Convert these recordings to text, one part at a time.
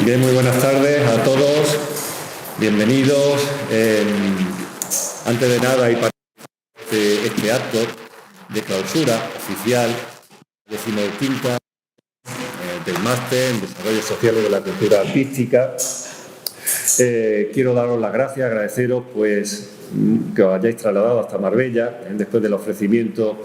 Bien, muy buenas tardes a todos, bienvenidos. Antes de nada, y para este acto de clausura oficial, 15ª del Máster en Desarrollo Social de la Cultura Artística, quiero daros las gracias, agradeceros pues que os hayáis trasladado hasta Marbella, después del ofrecimiento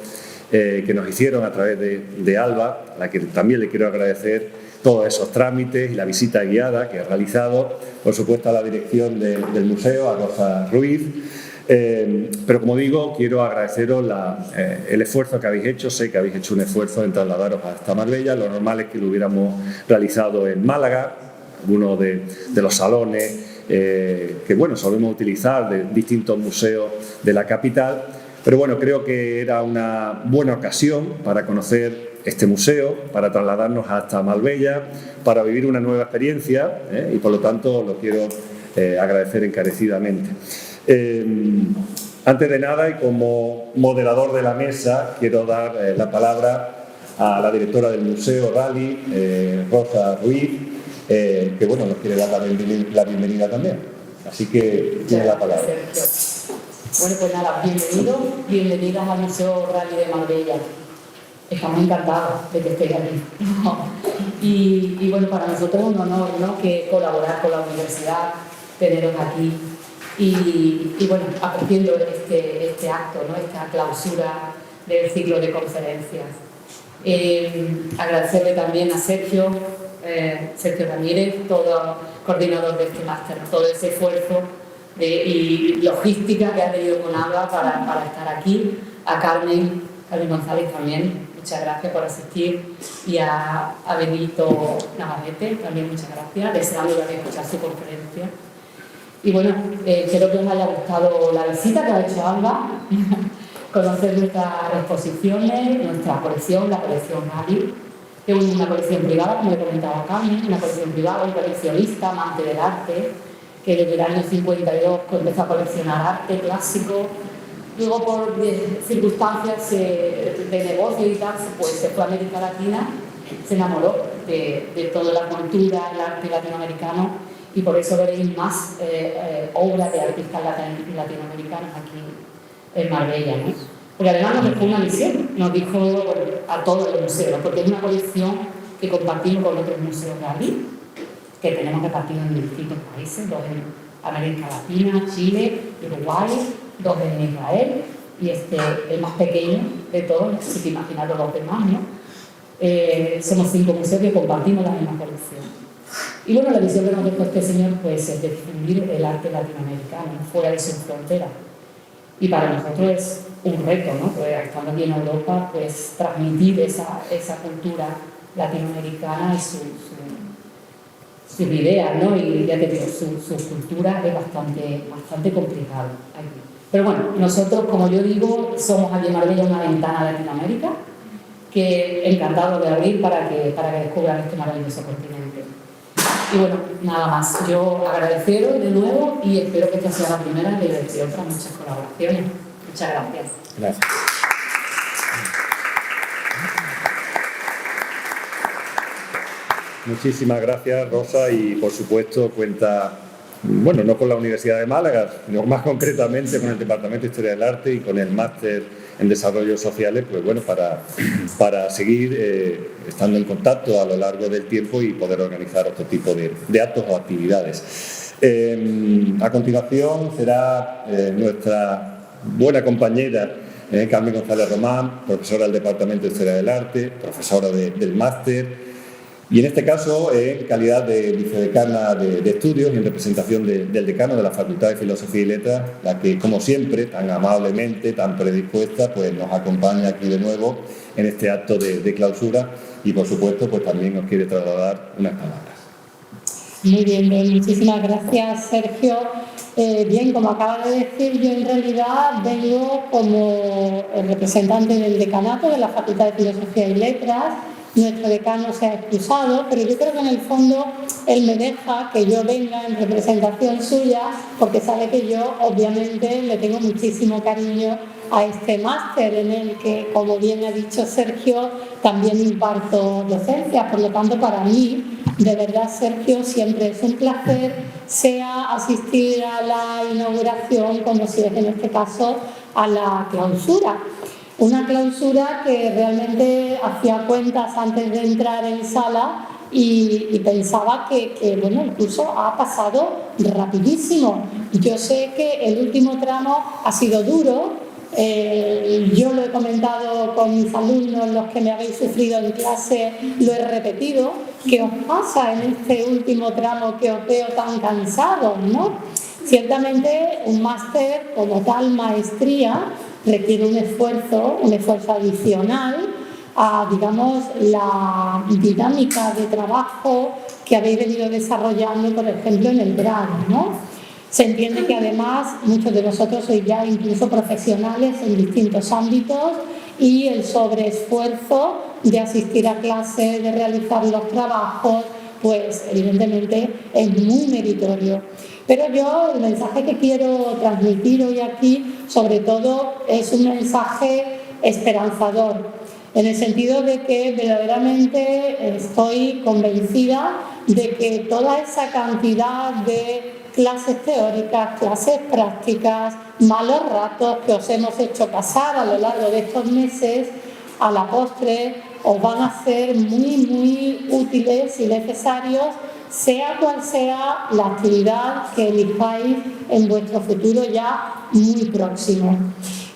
que nos hicieron a través de Alba, a la que también le quiero agradecer todos esos trámites y la visita guiada que he realizado, por supuesto a la dirección del museo, a Rosa Ruiz, pero como digo, quiero agradeceros el esfuerzo que habéis hecho. Sé que habéis hecho un esfuerzo en trasladaros hasta Marbella. Lo normal es que lo hubiéramos realizado en Málaga, algunos de los salones que bueno, solemos utilizar de distintos museos de la capital, pero bueno, creo que era una buena ocasión para conocer este museo, para trasladarnos hasta Marbella, para vivir una nueva experiencia y por lo tanto lo quiero agradecer encarecidamente. Antes de nada, y como moderador de la mesa, quiero dar la palabra a la directora del museo Rally, Rosa Ruiz, que bueno, nos quiere dar la bienvenida también. Así que tiene la palabra. Bueno, pues nada, bienvenidas al Museo Rally de Marbella. Estamos encantados de que estéis aquí. Y bueno, para nosotros es un honor, ¿no?, que colaborar con la universidad, teneros aquí y bueno, haciendo este acto, ¿no?, esta clausura del ciclo de conferencias. Agradecerle también a Sergio Ramírez, todo coordinador de este máster, todo ese esfuerzo y logística que ha tenido con Alba para estar aquí, a Carmen González también, muchas gracias por asistir, y a Benito Navarrete también muchas gracias, deseando también escuchar su conferencia. Y bueno, espero que os haya gustado la visita que ha hecho Alba, conocer nuestras exposiciones, nuestra colección, la colección Rally, que es una colección privada, como le comentaba Carmen, una colección privada, un coleccionista, amante del arte, que desde el año 52 empezó a coleccionar arte clásico. Luego, por circunstancias de negocio y tal, pues se fue a América Latina, se enamoró de toda la cultura, el arte latinoamericano, y por eso veréis más obras de artistas latinoamericanos aquí en Marbella, ¿no? Porque además nos dejó una misión, nos dijo a todos los museos, porque es una colección que compartimos con otros museos de Rally, que tenemos repartidos en distintos países, dos en América Latina, Chile, Uruguay, dos en Israel, y el más pequeño de todos, así que imaginaros los demás, ¿no? Somos 5 museos que compartimos la misma colección. Y bueno, la visión que nos dejó este señor pues, es de difundir el arte latinoamericano fuera de sus fronteras. Y para nosotros es un reto, ¿no?, pues, estando aquí en Europa, pues transmitir esa cultura latinoamericana y sus ideas, ¿no? Y ya te digo, su cultura es bastante complicado aquí. Pero bueno, nosotros, como yo digo, somos aquí en Marbella una ventana a Latinoamérica, que encantados de abrir para que descubran este maravilloso continente. Y bueno, nada más. Yo agradeceros de nuevo y espero que esta sea la primera de otras muchas colaboraciones. Muchas gracias. Gracias. Muchísimas gracias, Rosa, y por supuesto cuenta, bueno, no con la Universidad de Málaga, sino más concretamente con el Departamento de Historia del Arte y con el Máster en Desarrollo Sociales, pues bueno, para seguir estando en contacto a lo largo del tiempo y poder organizar otro tipo de actos o actividades. A continuación será nuestra buena compañera Carmen González Román, profesora del Departamento de Historia del Arte, profesora del Máster, y en este caso, en calidad de vicedecana de estudios y en representación del decano de la Facultad de Filosofía y Letras, la que, como siempre, tan amablemente, tan predispuesta, pues nos acompaña aquí de nuevo en este acto de clausura y, por supuesto, pues también nos quiere trasladar unas palabras. Muy bien, muchísimas gracias, Sergio. Bien, como acaba de decir, yo en realidad vengo como el representante del decanato de la Facultad de Filosofía y Letras. Nuestro decano se ha excusado, pero yo creo que en el fondo él me deja que yo venga en representación suya, porque sabe que yo obviamente le tengo muchísimo cariño a este máster en el que, como bien ha dicho Sergio, también imparto docencia. Por lo tanto, para mí De verdad, Sergio, siempre es un placer, sea asistir a la inauguración como si es en este caso a la clausura. Una clausura que realmente hacía cuentas antes de entrar en sala y pensaba que bueno, el curso ha pasado rapidísimo. Yo sé que el último tramo ha sido duro. Yo lo he comentado con mis alumnos, los que me habéis sufrido en clase, lo he repetido. ¿Qué os pasa en este último tramo que os veo tan cansados, ¿no? Ciertamente un máster como tal, maestría, requiere un esfuerzo adicional a, digamos, la dinámica de trabajo que habéis venido desarrollando, por ejemplo, en el grado, ¿no? Se entiende que además muchos de vosotros sois ya incluso profesionales en distintos ámbitos y el sobreesfuerzo de asistir a clases, de realizar los trabajos, pues evidentemente es muy meritorio. Pero yo el mensaje que quiero transmitir hoy aquí, sobre todo, es un mensaje esperanzador, en el sentido de que verdaderamente estoy convencida de que toda esa cantidad de clases teóricas, clases prácticas, malos ratos que os hemos hecho pasar a lo largo de estos meses, a la postre os van a ser muy útiles y necesarios, sea cual sea la actividad que elijáis en vuestro futuro ya muy próximo.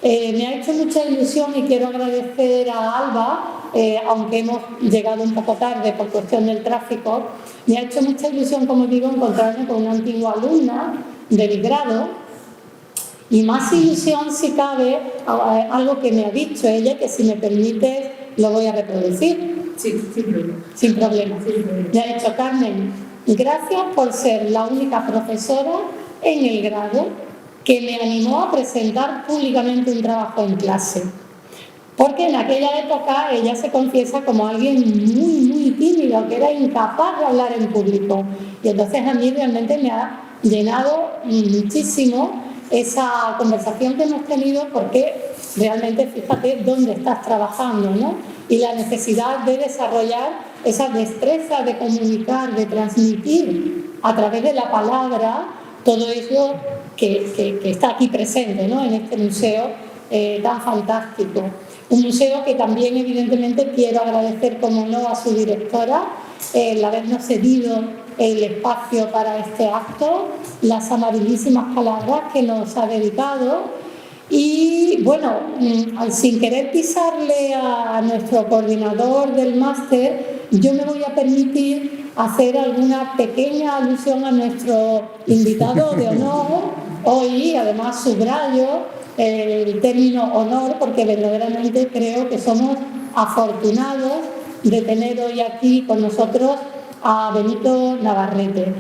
Me ha hecho mucha ilusión y quiero agradecer a Alba, aunque hemos llegado un poco tarde por cuestión del tráfico. Me ha hecho mucha ilusión, como digo, encontrarme con una antigua alumna de mi grado, y más ilusión, si cabe, algo que me ha dicho ella, que si me permites lo voy a reproducir. Sí, sin problema. Me ha dicho: Carmen, gracias por ser la única profesora en el grado que me animó a presentar públicamente un trabajo en clase. Porque en aquella época ella se confiesa como alguien muy tímido, que era incapaz de hablar en público. Y entonces a mí realmente me ha llenado muchísimo esa conversación que hemos tenido, porque realmente fíjate dónde estás trabajando, ¿no? Y la necesidad de desarrollar esa destreza de comunicar, de transmitir a través de la palabra todo eso que está aquí presente, ¿no? En este museo tan fantástico. Un museo que también evidentemente quiero agradecer, como no, a su directora el habernos cedido el espacio para este acto, las amabilísimas palabras que nos ha dedicado. Y bueno, sin querer pisarle a nuestro coordinador del máster, yo me voy a permitir hacer alguna pequeña alusión a nuestro invitado de honor hoy. Además subrayo el término honor, porque verdaderamente creo que somos afortunados de tener hoy aquí con nosotros a Benito Navarrete.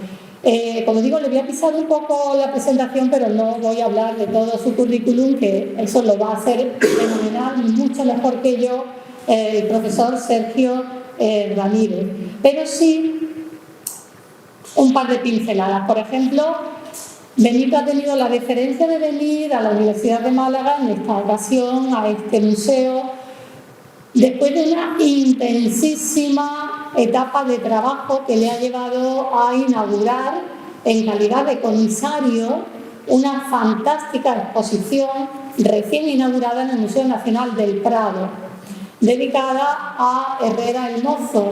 Como digo, le voy a pisar un poco la presentación, pero no voy a hablar de todo su currículum, que eso lo va a hacer fenomenal, mucho mejor que yo, el profesor Sergio Ramírez. Pero sí un par de pinceladas. Por ejemplo, Benito ha tenido la deferencia de venir a la Universidad de Málaga en esta ocasión, a este museo, después de una intensísima etapa de trabajo que le ha llevado a inaugurar en calidad de comisario una fantástica exposición recién inaugurada en el Museo Nacional del Prado, dedicada a Herrera el Mozo,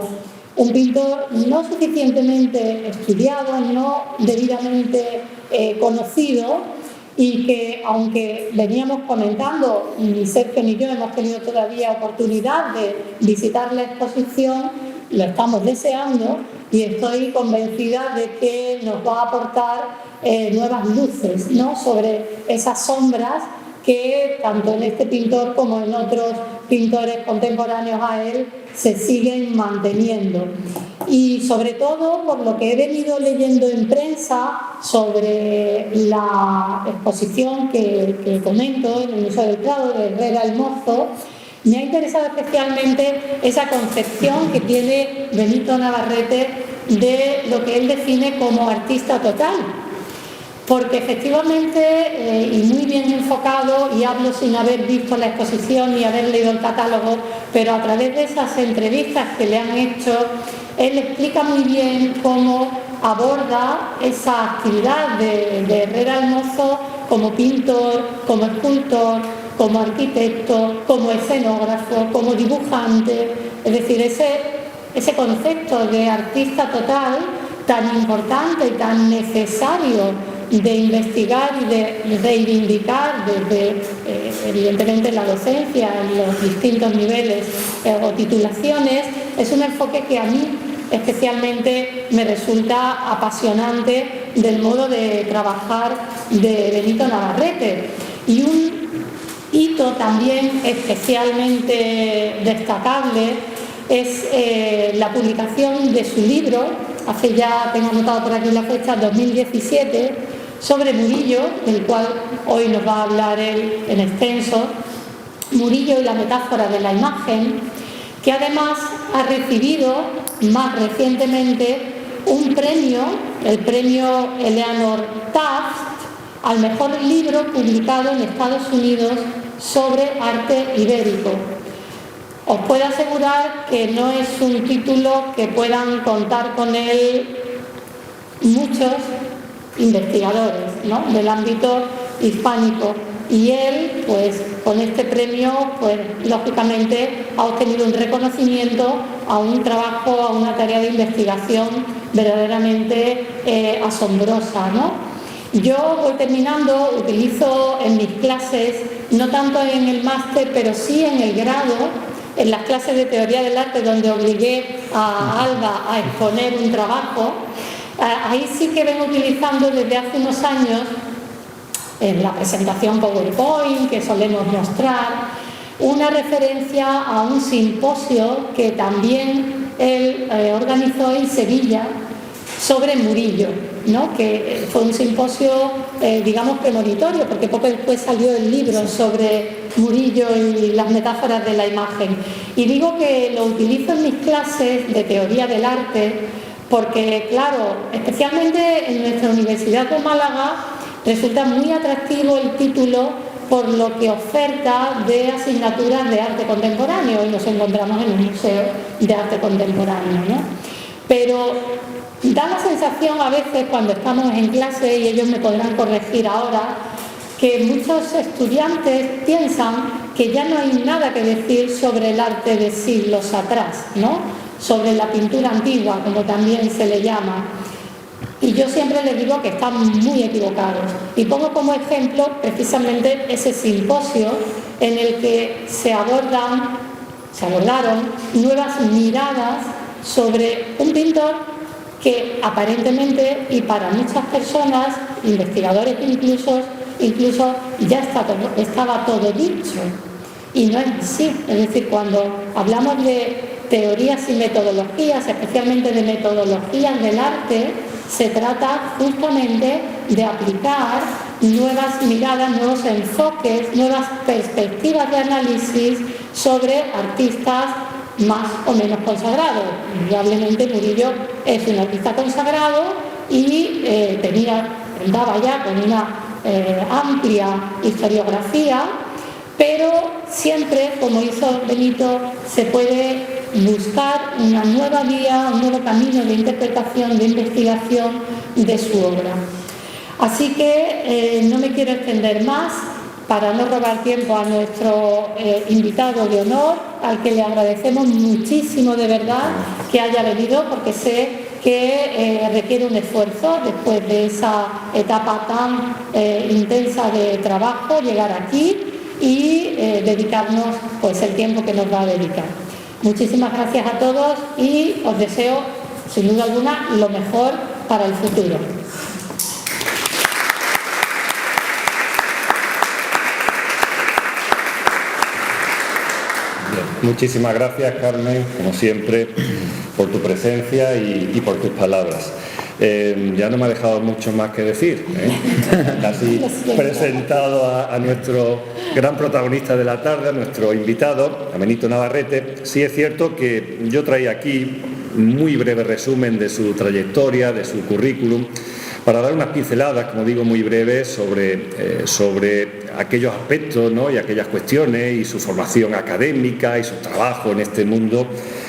un pintor no suficientemente estudiado, no debidamente conocido, y que, aunque veníamos comentando, ni Sergio ni yo hemos tenido todavía oportunidad de visitar la exposición, lo estamos deseando y estoy convencida de que nos va a aportar nuevas luces, ¿no?, sobre esas sombras que tanto en este pintor como en otros pintores contemporáneos a él se siguen manteniendo. Y sobre todo, por lo que he venido leyendo en prensa sobre la exposición que comento en el Museo del Prado de Herrera el Mozo, me ha interesado especialmente esa concepción que tiene Benito Navarrete de lo que él define como artista total. porque efectivamente, y muy bien enfocado, y hablo sin haber visto la exposición ni haber leído el catálogo, pero a través de esas entrevistas que le han hecho, él explica muy bien cómo aborda esa actividad de Herrera el Mozo como pintor, como escultor, como arquitecto, como escenógrafo, como dibujante, es decir, ese concepto de artista total tan importante y tan necesario de investigar y de reivindicar desde, evidentemente, la docencia, en los distintos niveles o titulaciones, es un enfoque que a mí especialmente me resulta apasionante del modo de trabajar de Benito Navarrete. Y un hito también especialmente destacable es la publicación de su libro, hace ya, tengo anotado por aquí la fecha, 2017, sobre Murillo, del cual hoy nos va a hablar él en extenso, Murillo y la metáfora de la imagen, que además ha recibido más recientemente un premio, el premio Eleanor Taft, al mejor libro publicado en Estados Unidos sobre arte ibérico. Os puedo asegurar que no es un título que puedan contar con él muchos investigadores, ¿no?, del ámbito hispánico. Y él, pues, con este premio, pues, lógicamente ha obtenido un reconocimiento a un trabajo, a una tarea de investigación verdaderamente asombrosa, ¿no? Yo voy terminando, utilizo en mis clases, no tanto en el máster, pero sí en el grado, en las clases de teoría del arte, donde obligué a Alba a exponer un trabajo. Ahí sí que vengo utilizando desde hace unos años, en la presentación PowerPoint que solemos mostrar, una referencia a un simposio que también él organizó en Sevilla sobre Murillo, ¿no?, que fue un simposio, digamos, premonitorio, porque poco después salió el libro sobre Murillo y las metáforas de la imagen. Y digo que lo utilizo en mis clases de teoría del arte porque, claro, especialmente en nuestra Universidad de Málaga resulta muy atractivo el título por lo que oferta de asignaturas de arte contemporáneo, y nos encontramos en un museo de arte contemporáneo, ¿no? Pero da la sensación a veces, cuando estamos en clase, y ellos me podrán corregir ahora, que muchos estudiantes piensan que ya no hay nada que decir sobre el arte de siglos atrás, ¿no?, sobre la pintura antigua, como también se le llama. Y yo siempre les digo que están muy equivocados. Y pongo como ejemplo precisamente ese simposio en el que se abordaron nuevas miradas sobre un pintor que aparentemente, y para muchas personas, investigadores incluso ya estaba todo dicho. Y no es así. Es decir, cuando hablamos de teorías y metodologías, especialmente de metodologías del arte, se trata justamente de aplicar nuevas miradas, nuevos enfoques, nuevas perspectivas de análisis sobre artistas más o menos consagrados. Indudablemente Murillo es un artista consagrado y contaba ya con una amplia historiografía, pero siempre, como hizo Benito, se puede buscar una nueva vía, un nuevo camino de interpretación, de investigación de su obra. Así que no me quiero extender más para no robar tiempo a nuestro invitado de honor, al que le agradecemos muchísimo de verdad que haya venido, porque sé que requiere un esfuerzo después de esa etapa tan intensa de trabajo, llegar aquí y dedicarnos, pues, el tiempo que nos va a dedicar. Muchísimas gracias a todos y os deseo, sin duda alguna, lo mejor para el futuro. Muchísimas gracias, Carmen, como siempre, por tu presencia y por tus palabras. Ya no me ha dejado mucho más que decir, Casi presentado a nuestro gran protagonista de la tarde, a nuestro invitado, a Benito Navarrete. Sí es cierto que yo traía aquí un muy breve resumen de su trayectoria, de su currículum, para dar unas pinceladas, como digo, muy breves sobre aquellos aspectos, ¿no?, y aquellas cuestiones y su formación académica y su trabajo en este mundo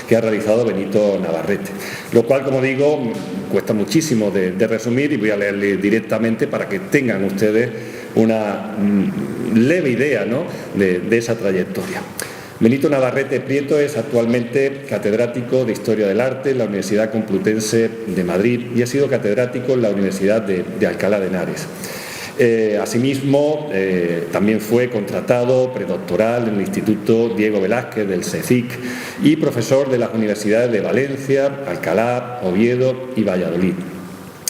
que ha realizado Benito Navarrete. Lo cual, como digo, cuesta muchísimo de resumir y voy a leerle directamente para que tengan ustedes una leve idea, ¿no?, de esa trayectoria. Benito Navarrete Prieto es actualmente catedrático de Historia del Arte en la Universidad Complutense de Madrid y ha sido catedrático en la Universidad de Alcalá de Henares. Asimismo, también fue contratado predoctoral en el Instituto Diego Velázquez del CSIC y profesor de las universidades de Valencia, Alcalá, Oviedo y Valladolid.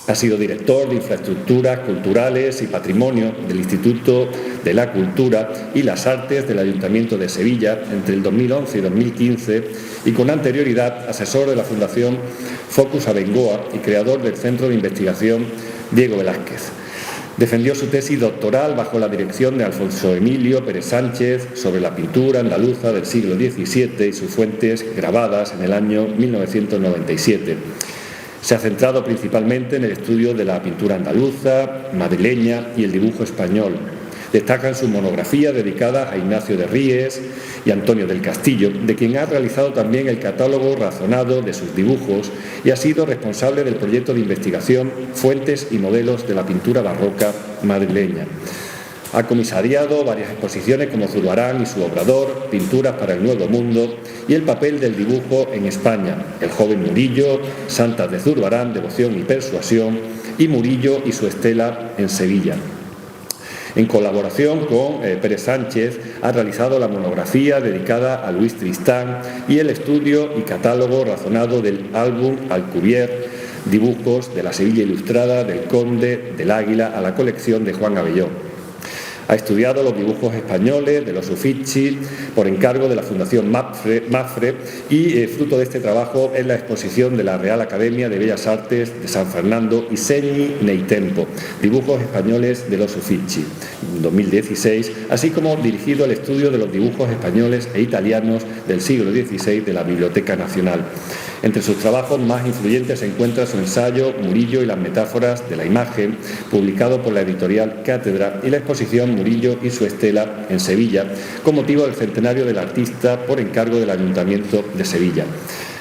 Ha sido director de Infraestructuras Culturales y Patrimonio del Instituto de la Cultura y las Artes del Ayuntamiento de Sevilla entre el 2011 y 2015 y con anterioridad asesor de la Fundación Focus Abengoa y creador del Centro de Investigación Diego Velázquez. Defendió su tesis doctoral bajo la dirección de Alfonso Emilio Pérez Sánchez sobre la pintura andaluza del siglo XVII y sus fuentes grabadas en el año 1997. Se ha centrado principalmente en el estudio de la pintura andaluza, madrileña y el dibujo español. Destacan su monografía dedicada a Ignacio de Ries y Antonio del Castillo, de quien ha realizado también el catálogo razonado de sus dibujos y ha sido responsable del proyecto de investigación Fuentes y modelos de la pintura barroca madrileña. Ha comisariado varias exposiciones como Zurbarán y su Obrador, Pinturas para el Nuevo Mundo y el papel del dibujo en España, El joven Murillo, Santas de Zurbarán, Devoción y Persuasión y Murillo y su estela en Sevilla. En colaboración con Pérez Sánchez ha realizado la monografía dedicada a Luis Tristán y el estudio y catálogo razonado del álbum Alcubierre, dibujos de la Sevilla Ilustrada del Conde del Águila a la colección de Juan Abelló. Ha estudiado los dibujos españoles de los Uffizi por encargo de la Fundación Mapfre y fruto de este trabajo es la exposición de la Real Academia de Bellas Artes de San Fernando y Segni nei Tempo, dibujos españoles de los Uffizi, 2016, así como dirigido el estudio de los dibujos españoles e italianos del siglo XVI de la Biblioteca Nacional. Entre sus trabajos más influyentes se encuentra su ensayo Murillo y las metáforas de la imagen, publicado por la editorial Cátedra, y la exposición Murillo y su estela en Sevilla, con motivo del centenario del artista por encargo del Ayuntamiento de Sevilla.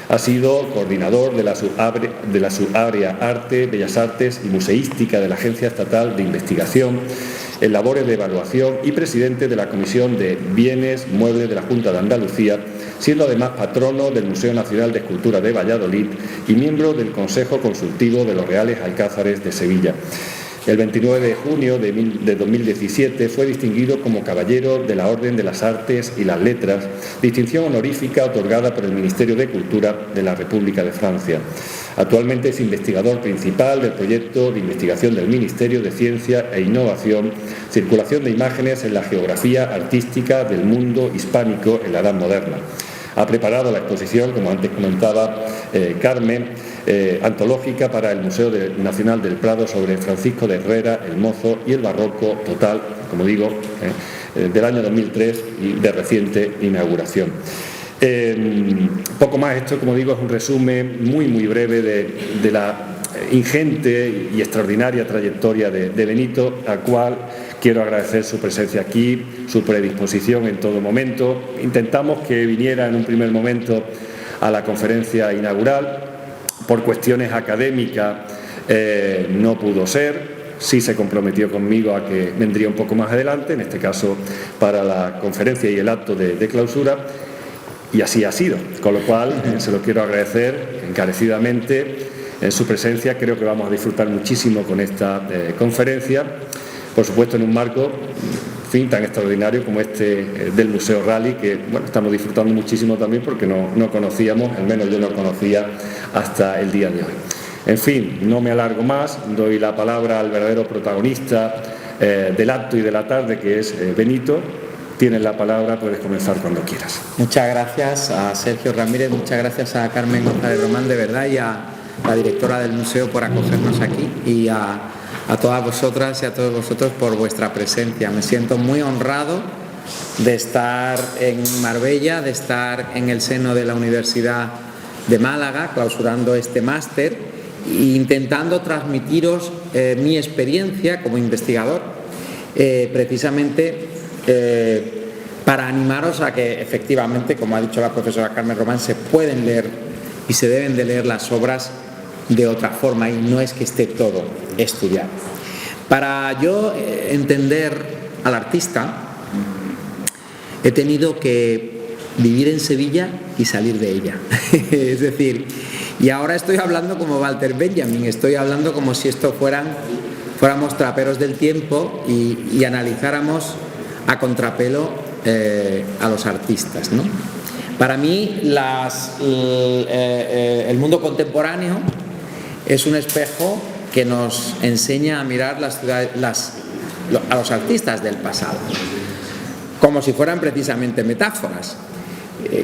Ha sido coordinador de la subárea Arte, Bellas Artes y Museística de la Agencia Estatal de Investigación en labores de evaluación y presidente de la Comisión de Bienes Muebles de la Junta de Andalucía, siendo además patrono del Museo Nacional de Escultura de Valladolid y miembro del Consejo Consultivo de los Reales Alcázares de Sevilla. El 29 de junio de 2017 fue distinguido como Caballero de la Orden de las Artes y las Letras, distinción honorífica otorgada por el Ministerio de Cultura de la República de Francia. Actualmente es investigador principal del proyecto de investigación del Ministerio de Ciencia e Innovación, Circulación de Imágenes en la Geografía Artística del Mundo Hispánico en la Edad Moderna. Ha preparado la exposición, como antes comentaba Carmen, antológica para el Museo Nacional del Prado sobre Francisco de Herrera, el Mozo y el Barroco total, como digo, del año 2003 y de reciente inauguración. Poco más, esto, como digo, es un resumen muy breve de la ingente y extraordinaria trayectoria de Benito, al cual quiero agradecer su presencia aquí, su predisposición en todo momento. Intentamos que viniera en un primer momento a la conferencia inaugural. Por cuestiones académicas no pudo ser. Sí se comprometió conmigo a que vendría un poco más adelante, en este caso para la conferencia y el acto de clausura, y así ha sido, con lo cual se lo quiero agradecer encarecidamente en su presencia. Creo que vamos a disfrutar muchísimo con esta conferencia, por supuesto en un marco tan extraordinario como este del Museo Rally, que bueno, estamos disfrutando muchísimo también porque no conocíamos, al menos yo no conocía hasta el día de hoy. En fin, no me alargo más, doy la palabra al verdadero protagonista del acto y de la tarde, que es Benito. Tienes la palabra, puedes comenzar cuando quieras. Muchas gracias a Sergio Ramírez, muchas gracias a Carmen González Román, de verdad, y a la directora del museo por acogernos aquí, y a todas vosotras y a todos vosotros por vuestra presencia. Me siento muy honrado de estar en Marbella, de estar en el seno de la Universidad de Málaga, clausurando este máster, intentando transmitiros mi experiencia como investigador, precisamente para animaros a que efectivamente, como ha dicho la profesora Carmen Román, se pueden leer y se deben de leer las obras de otra forma, y no es que esté todo estudiado. Para yo entender al artista, he tenido que vivir en Sevilla y salir de ella. Es decir, y ahora estoy hablando como Walter Benjamin, estoy hablando como si esto fuéramos traperos del tiempo y analizáramos a contrapelo a los artistas, ¿no? Para mí el mundo contemporáneo es un espejo que nos enseña a mirar las ciudades, a los artistas del pasado, como si fueran precisamente metáforas,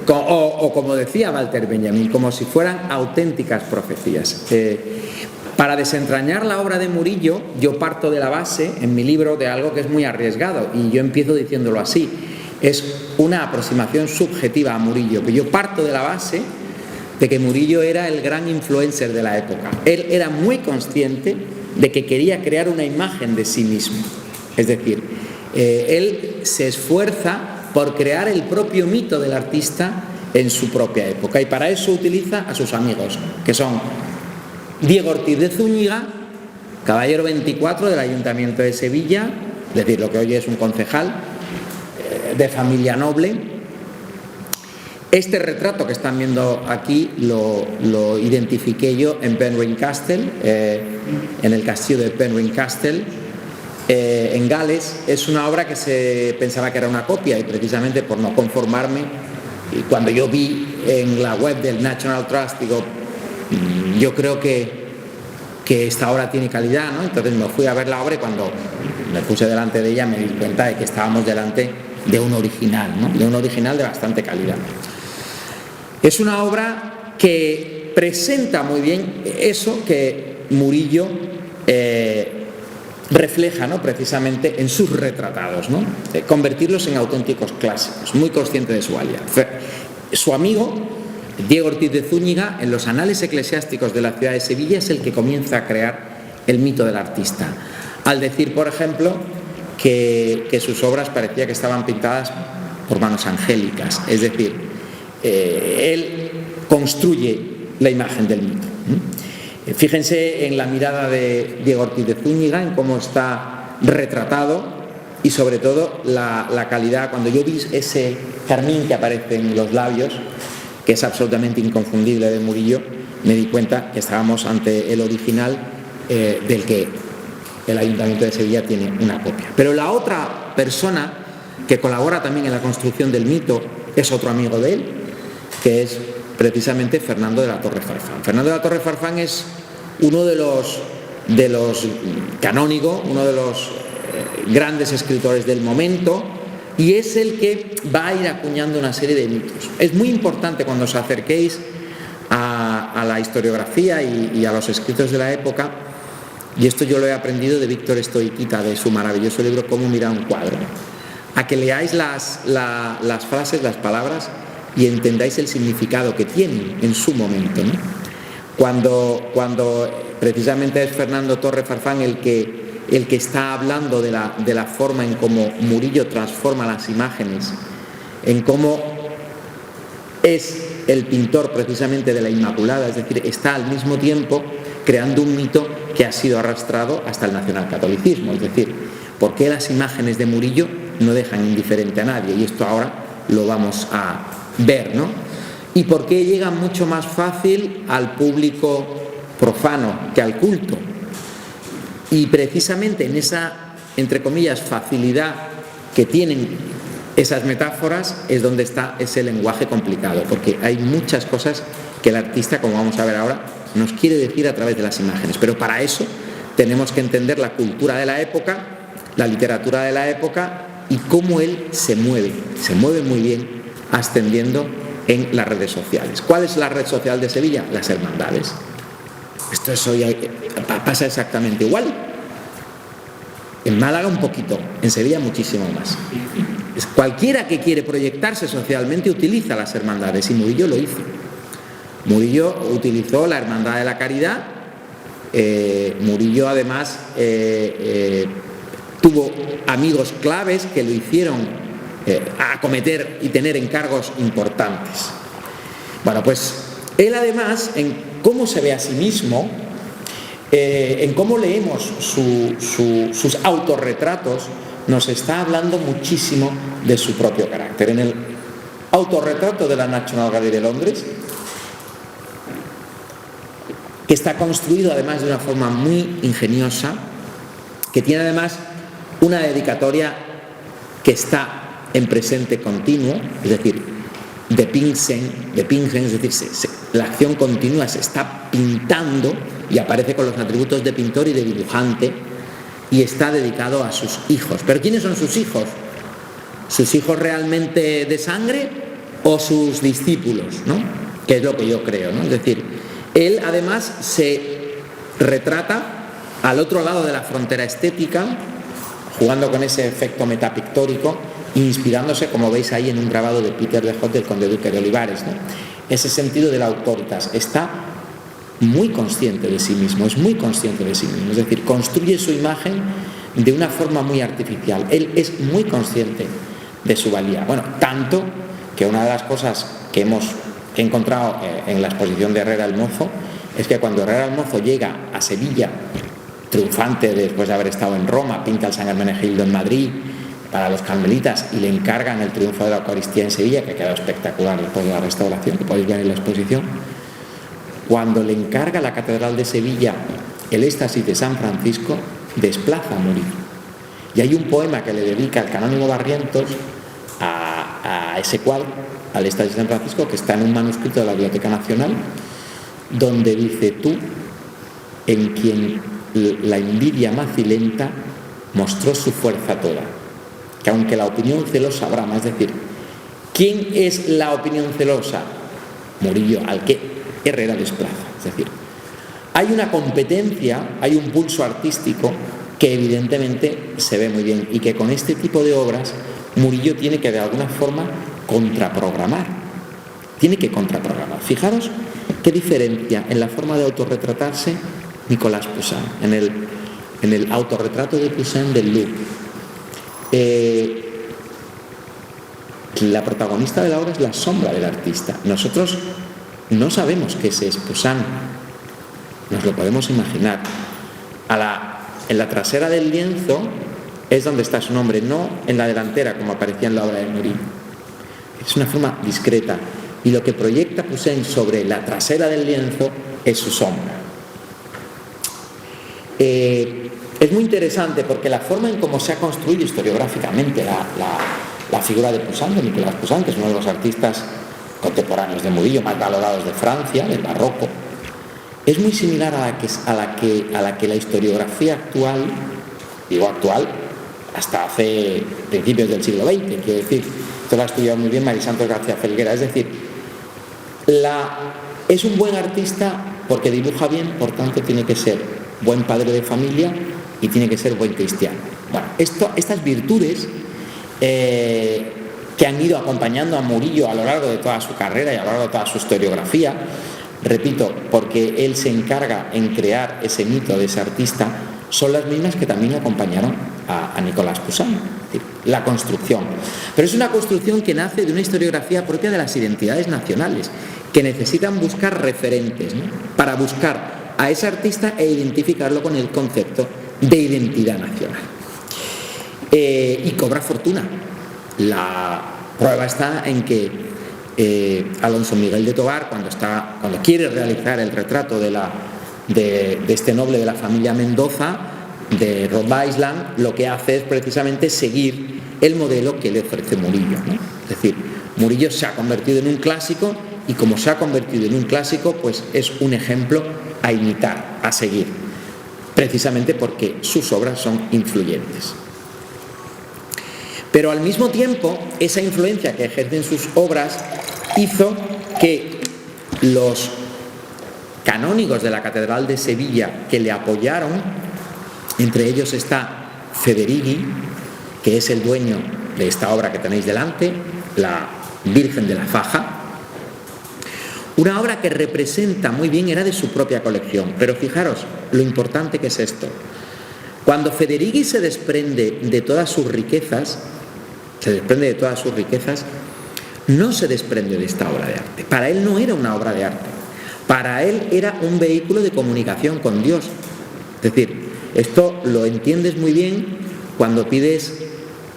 o como decía Walter Benjamin, como si fueran auténticas profecías. Para desentrañar la obra de Murillo, yo parto de la base, en mi libro, de algo que es muy arriesgado, y yo empiezo diciéndolo así: es una aproximación subjetiva a Murillo, que yo parto de la base de que Murillo era el gran influencer de la época. Él era muy consciente de que quería crear una imagen de sí mismo. Es decir, él se esfuerza por crear el propio mito del artista en su propia época, y para eso utiliza a sus amigos, que son Diego Ortiz de Zúñiga, caballero 24 del Ayuntamiento de Sevilla, es decir, lo que hoy es un concejal de familia noble. Este retrato que están viendo aquí lo identifiqué yo en Penrhyn Castle, en el castillo de Penrhyn Castle, en Gales. Es una obra que se pensaba que era una copia, y precisamente por no conformarme, y cuando yo vi en la web del National Trust, digo, yo creo que esta obra tiene calidad, ¿no? Entonces me fui a ver la obra, y cuando me puse delante de ella me di cuenta de que estábamos delante de un original, ¿no? De un original de bastante calidad. Es una obra que presenta muy bien eso que Murillo refleja, ¿no? Precisamente en sus retratados, ¿no? Convertirlos en auténticos clásicos, muy consciente de su valía. Su amigo Diego Ortiz de Zúñiga, en los anales eclesiásticos de la ciudad de Sevilla, es el que comienza a crear el mito del artista, al decir, por ejemplo, que sus obras parecía que estaban pintadas por manos angélicas. Es decir, él construye la imagen del mito. Fíjense en la mirada de Diego Ortiz de Zúñiga, en cómo está retratado, y sobre todo la calidad. Cuando yo vi ese carmín que aparece en los labios, que es absolutamente inconfundible de Murillo, me di cuenta que estábamos ante el original, del que el Ayuntamiento de Sevilla tiene una copia. Pero la otra persona que colabora también en la construcción del mito es otro amigo de él, que es precisamente Fernando de la Torre Farfán. Fernando de la Torre Farfán es uno de los canónigo, uno de los grandes escritores del momento, y es el que va a ir acuñando una serie de mitos. Es muy importante, cuando os acerquéis a la historiografía y a los escritos de la época, y esto yo lo he aprendido de Víctor Stoiquita, de su maravilloso libro Cómo mirar un cuadro, a que leáis las frases, las palabras, y entendáis el significado que tienen en su momento, ¿no? Cuando precisamente es Fernando Torre Farfán el que está hablando de la forma en cómo Murillo transforma las imágenes, en cómo es el pintor precisamente de la Inmaculada, es decir, está al mismo tiempo creando un mito que ha sido arrastrado hasta el nacionalcatolicismo. Es decir, ¿por qué las imágenes de Murillo no dejan indiferente a nadie? Y esto ahora lo vamos a ver, ¿no? ¿Y por qué llega mucho más fácil al público profano que al culto? Y precisamente en esa, entre comillas, facilidad que tienen esas metáforas es donde está ese lenguaje complicado, porque hay muchas cosas que el artista, como vamos a ver ahora, nos quiere decir a través de las imágenes. Pero para eso tenemos que entender la cultura de la época, la literatura de la época, y cómo él se mueve muy bien ascendiendo en las redes sociales. ¿Cuál es la red social de Sevilla? Las hermandades. Esto es hoy, pasa exactamente igual. En Málaga un poquito, en Sevilla muchísimo más. Cualquiera que quiere proyectarse socialmente utiliza las hermandades, y Murillo lo hizo. Murillo utilizó la Hermandad de la Caridad Murillo además tuvo amigos claves que lo hicieron acometer y tener encargos importantes. Bueno, pues él además, en cómo se ve a sí mismo, en cómo leemos sus autorretratos, nos está hablando muchísimo de su propio carácter. En el autorretrato de la National Gallery de Londres, que está construido además de una forma muy ingeniosa, que tiene además una dedicatoria que está en presente continuo, es decir, de Pingsen, es decir, la acción continua, se está pintando y aparece con los atributos de pintor y de dibujante, y está dedicado a sus hijos. ¿Pero quiénes son sus hijos? ¿Sus hijos realmente de sangre o sus discípulos, ¿no? Que es lo que yo creo, ¿no? Es decir, él además se retrata al otro lado de la frontera estética, jugando con ese efecto metapictórico, inspirándose, como veis ahí, en un grabado de Peter de Hot del Conde Duque de Olivares, ¿no? Ese sentido de la autoritas. Está muy consciente de sí mismo, es muy consciente de sí mismo, es decir, construye su imagen de una forma muy artificial. Él es muy consciente de su valía. Bueno, tanto que una de las cosas que hemos encontrado en la exposición de Herrera el Mozo es que cuando Herrera el Mozo llega a Sevilla, triunfante después de haber estado en Roma, pinta el San Hermenegildo en Madrid para los carmelitas y le encargan el triunfo de la Eucaristía en Sevilla, que ha quedado espectacular después de la restauración, que podéis ver en la exposición. Cuando le encarga la Catedral de Sevilla el éxtasis de San Francisco, desplaza a Murillo. Y hay un poema que le dedica el canónigo Barrientos a ese cuadro, al éxtasis de San Francisco, que está en un manuscrito de la Biblioteca Nacional, donde dice: tú, en quien la envidia macilenta mostró su fuerza toda, que aunque la opinión celosa brama, es decir, ¿quién es la opinión celosa? Murillo, al que Herrera desplaza. Es decir, hay una competencia, hay un pulso artístico que evidentemente se ve muy bien y que con este tipo de obras Murillo tiene que de alguna forma contraprogramar. Tiene que contraprogramar. Fijaros qué diferencia en la forma de autorretratarse Nicolas Poussin, en el autorretrato de Poussin del Louvre. La protagonista de la obra es la sombra del artista. Nosotros no sabemos que ese es Poussin, nos lo podemos imaginar. En la trasera del lienzo es donde está su nombre, no en la delantera como aparecía en la obra de Murillo. Es una forma discreta, y lo que proyecta Poussin sobre la trasera del lienzo es su sombra. Es muy interesante porque la forma en cómo se ha construido historiográficamente la figura de Poussin, de Nicolas Poussin, que es uno de los artistas contemporáneos de Murillo más valorados de Francia, del barroco, es muy similar a la que la historiografía actual, digo actual, hasta hace principios del siglo XX, quiero decir, esto lo ha estudiado muy bien Marisantos García Felguera, es decir, es un buen artista porque dibuja bien, por tanto tiene que ser buen padre de familia y tiene que ser buen cristiano. Bueno, estas virtudes que han ido acompañando a Murillo a lo largo de toda su carrera y a lo largo de toda su historiografía, repito, porque él se encarga en crear ese mito de ese artista, son las mismas que también acompañaron a Nicolas Poussin, es decir, la construcción. Pero es una construcción que nace de una historiografía propia de las identidades nacionales, que necesitan buscar referentes, ¿no?, para buscar a ese artista e identificarlo con el concepto de identidad nacional. Y cobra fortuna. La prueba está en que Alonso Miguel de Tobar, cuando quiere realizar el retrato de este noble de la familia Mendoza, de Rhode Island, lo que hace es precisamente seguir el modelo que le ofrece Murillo, ¿no? Es decir, Murillo se ha convertido en un clásico, y como se ha convertido en un clásico, pues es un ejemplo a imitar, a seguir, precisamente porque sus obras son influyentes. Pero al mismo tiempo, esa influencia que ejercen sus obras hizo que los canónigos de la Catedral de Sevilla que le apoyaron, entre ellos está Federighi, que es el dueño de esta obra que tenéis delante, la Virgen de la Faja, Una obra que representa muy bien, era de su propia colección, pero fijaros lo importante que es esto. Cuando Federighi se desprende de todas sus riquezas, no se desprende de esta obra de arte. Para él no era una obra de arte, para él era un vehículo de comunicación con Dios. Es decir, esto lo entiendes muy bien cuando pides,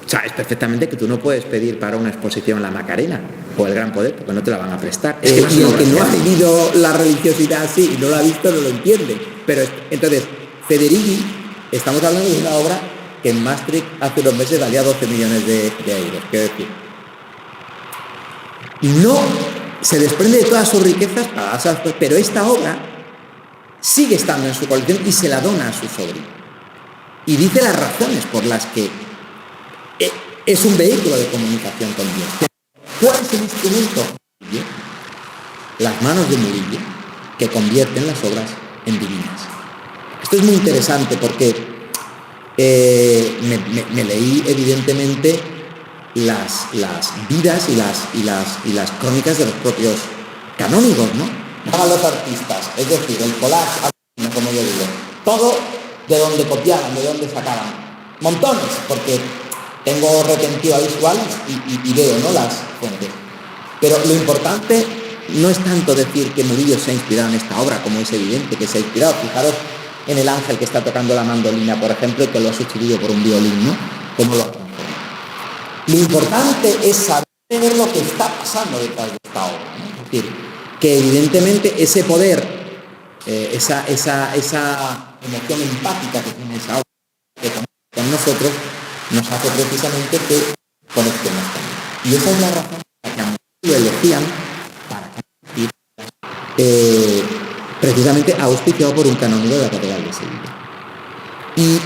sabes perfectamente que tú no puedes pedir para una exposición la Macarena o el Gran Poder, porque no te la van a prestar. Y el que no ha vivido la religiosidad así y no la ha visto no lo entiende. Pero entonces, Federighi, estamos hablando de una obra que en Maastricht hace unos meses valía 12 millones de euros, quiero decir. No se desprende de todas sus riquezas, pero esta obra sigue estando en su colección y se la dona a su sobrino. Y dice las razones por las que es un vehículo de comunicación con Dios. ¿Cuál es el instrumento? Las manos de Murillo, que convierten las obras en divinas. Esto es muy interesante porque me leí evidentemente las vidas y las crónicas de los propios canónigos, ¿no? A los artistas, es decir, el collage, como yo digo, todo de donde copiaban, de donde sacaban, montones, porque tengo retentiva visual y veo, ¿no?, las fuentes. Pero lo importante no es tanto decir que Murillo se ha inspirado en esta obra, como es evidente que se ha inspirado. Fijaros en el ángel que está tocando la mandolina, por ejemplo, y que lo ha sustituido por un violín, ¿no? Como lo Lo importante es saber lo que está pasando detrás de esta obra, ¿no? Es decir, que evidentemente ese poder, esa emoción empática que tiene esa obra que con nosotros, nos hace precisamente que conectemos con él. Y esa es la razón por la que a Murillo lo elegían para que precisamente auspiciado por un canónigo de la Catedral de Sevilla. ¿Y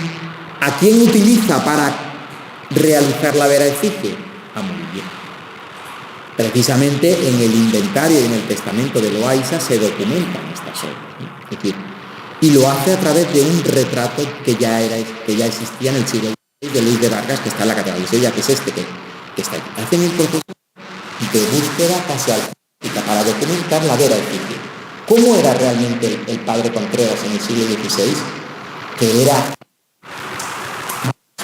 a quién utiliza para realizar la Vera Efigie? A Murillo. Precisamente en el inventario y en el testamento de Loaysa se documentan estas obras, ¿no? Es decir, y lo hace a través de un retrato que ya existía en el siglo XVI de Luis de Vargas, que está en la Catedral de Sevilla, que es este que está aquí. Hacen el proceso de búsqueda casi artística para documentar la Vera Efigie. ¿Cómo era realmente el padre Contreras en el siglo XVI? Que era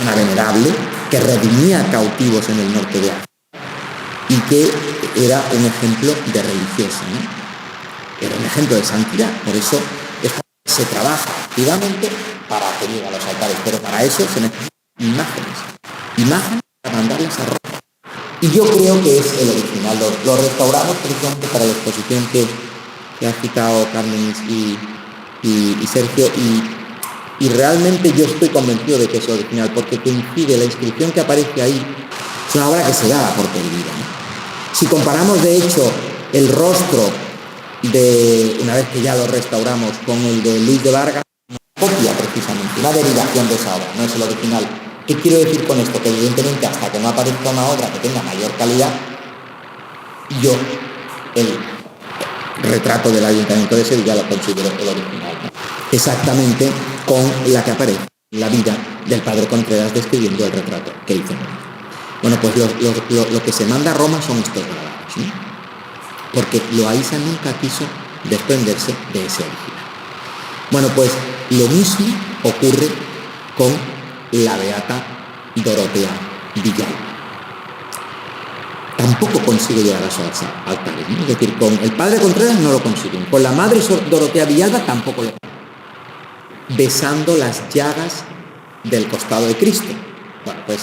una venerable, que redimía cautivos en el norte de África y que era un ejemplo de religiosa, ¿no? Era un ejemplo de santidad. Por eso se trabaja activamente para acudir a los altares, pero para eso se necesitan imágenes para mandarlas a Roma. Y yo creo que es el original. Lo restauramos precisamente para la exposición que ha citado Carmen y Sergio, y realmente yo estoy convencido de que es original, porque coincide la inscripción que aparece ahí, es una obra que se daba por perdida, ¿no? Si comparamos de hecho el rostro de, una vez que ya lo restauramos, con el de Luis de Vargas, una copia precisamente, una derivación de esa obra, no es el original. ¿Qué quiero decir con esto? Que evidentemente hasta que no aparezca una obra que tenga mayor calidad, yo el retrato del Ayuntamiento de Sevilla lo considero el original, ¿no? Exactamente con la que aparece la vida del padre Contreras describiendo el retrato que hizo. Bueno, pues lo que se manda a Roma son estos grabados, ¿no? Porque Loaysa nunca quiso desprenderse de ese original. Bueno, pues lo mismo ocurre con la beata Dorotea Villalba. Tampoco consigue llegar a esos altares, ¿no? Es decir, con el padre Contreras no lo consiguen, con la madre Dorotea Villalba tampoco lo consiguen, besando las llagas del costado de Cristo. Bueno, pues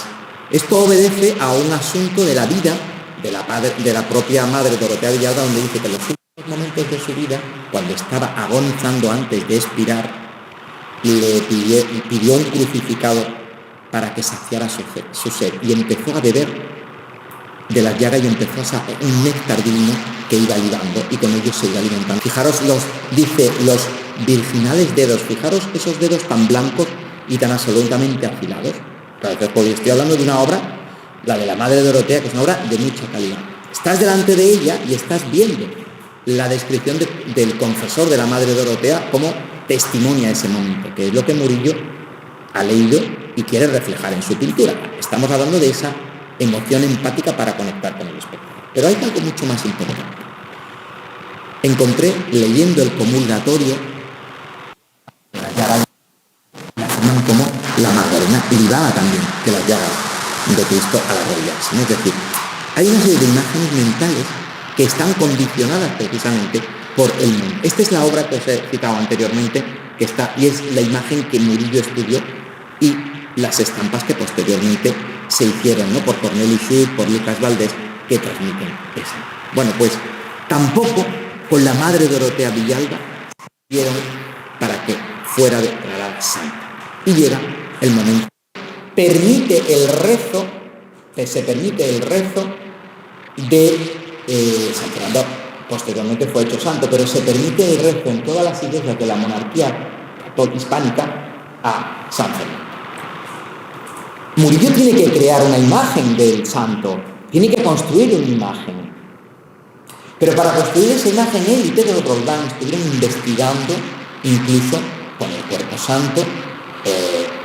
esto obedece a un asunto de la vida de la propia madre Dorotea Villalba, donde dice que en los últimos momentos de su vida, cuando estaba agonizando antes de expirar, le pidió un crucificado para que saciara su sed, y empezó a beber de las llagas y empezó a sacar un néctar divino que iba ligando, y con ellos se iba alimentando. Fijaros los virginales dedos, fijaros esos dedos tan blancos y tan absolutamente afilados. Claro, porque estoy hablando de una obra, la de la madre Dorotea, que es una obra de mucha calidad. Estás delante de ella y estás viendo la descripción del confesor de la madre Dorotea como testimonia ese momento, que es lo que Murillo ha leído y quiere reflejar en su pintura. Estamos hablando de esa emoción empática para conectar con el espectador. Pero hay algo mucho más importante. encontré leyendo el comulgatorio las llagas la forman como la Magdalena ligada también que las llagas de Cristo a las rodillas, ¿no? Es decir, hay una serie de imágenes mentales que están condicionadas precisamente por el mundo. Esta es la obra que os he citado anteriormente, que está, y es la imagen que Murillo estudió y las estampas que posteriormente se hicieron, ¿no? Por Cornelius Schut, por Lucas Valdés, que transmiten eso. Bueno, pues tampoco con la madre Dorotea Villalba dieron para que fuera declarada santa. Y llega el momento. Se permite el rezo de San Fernando. Posteriormente fue hecho santo, pero se permite el rezo en todas las iglesias de la monarquía hispánica a San Fernando. Murillo tiene que crear una imagen del santo, tiene que construir una imagen. Pero para construir esa imagen, él y Pedro Roldán estuvieron investigando incluso con el cuerpo santo,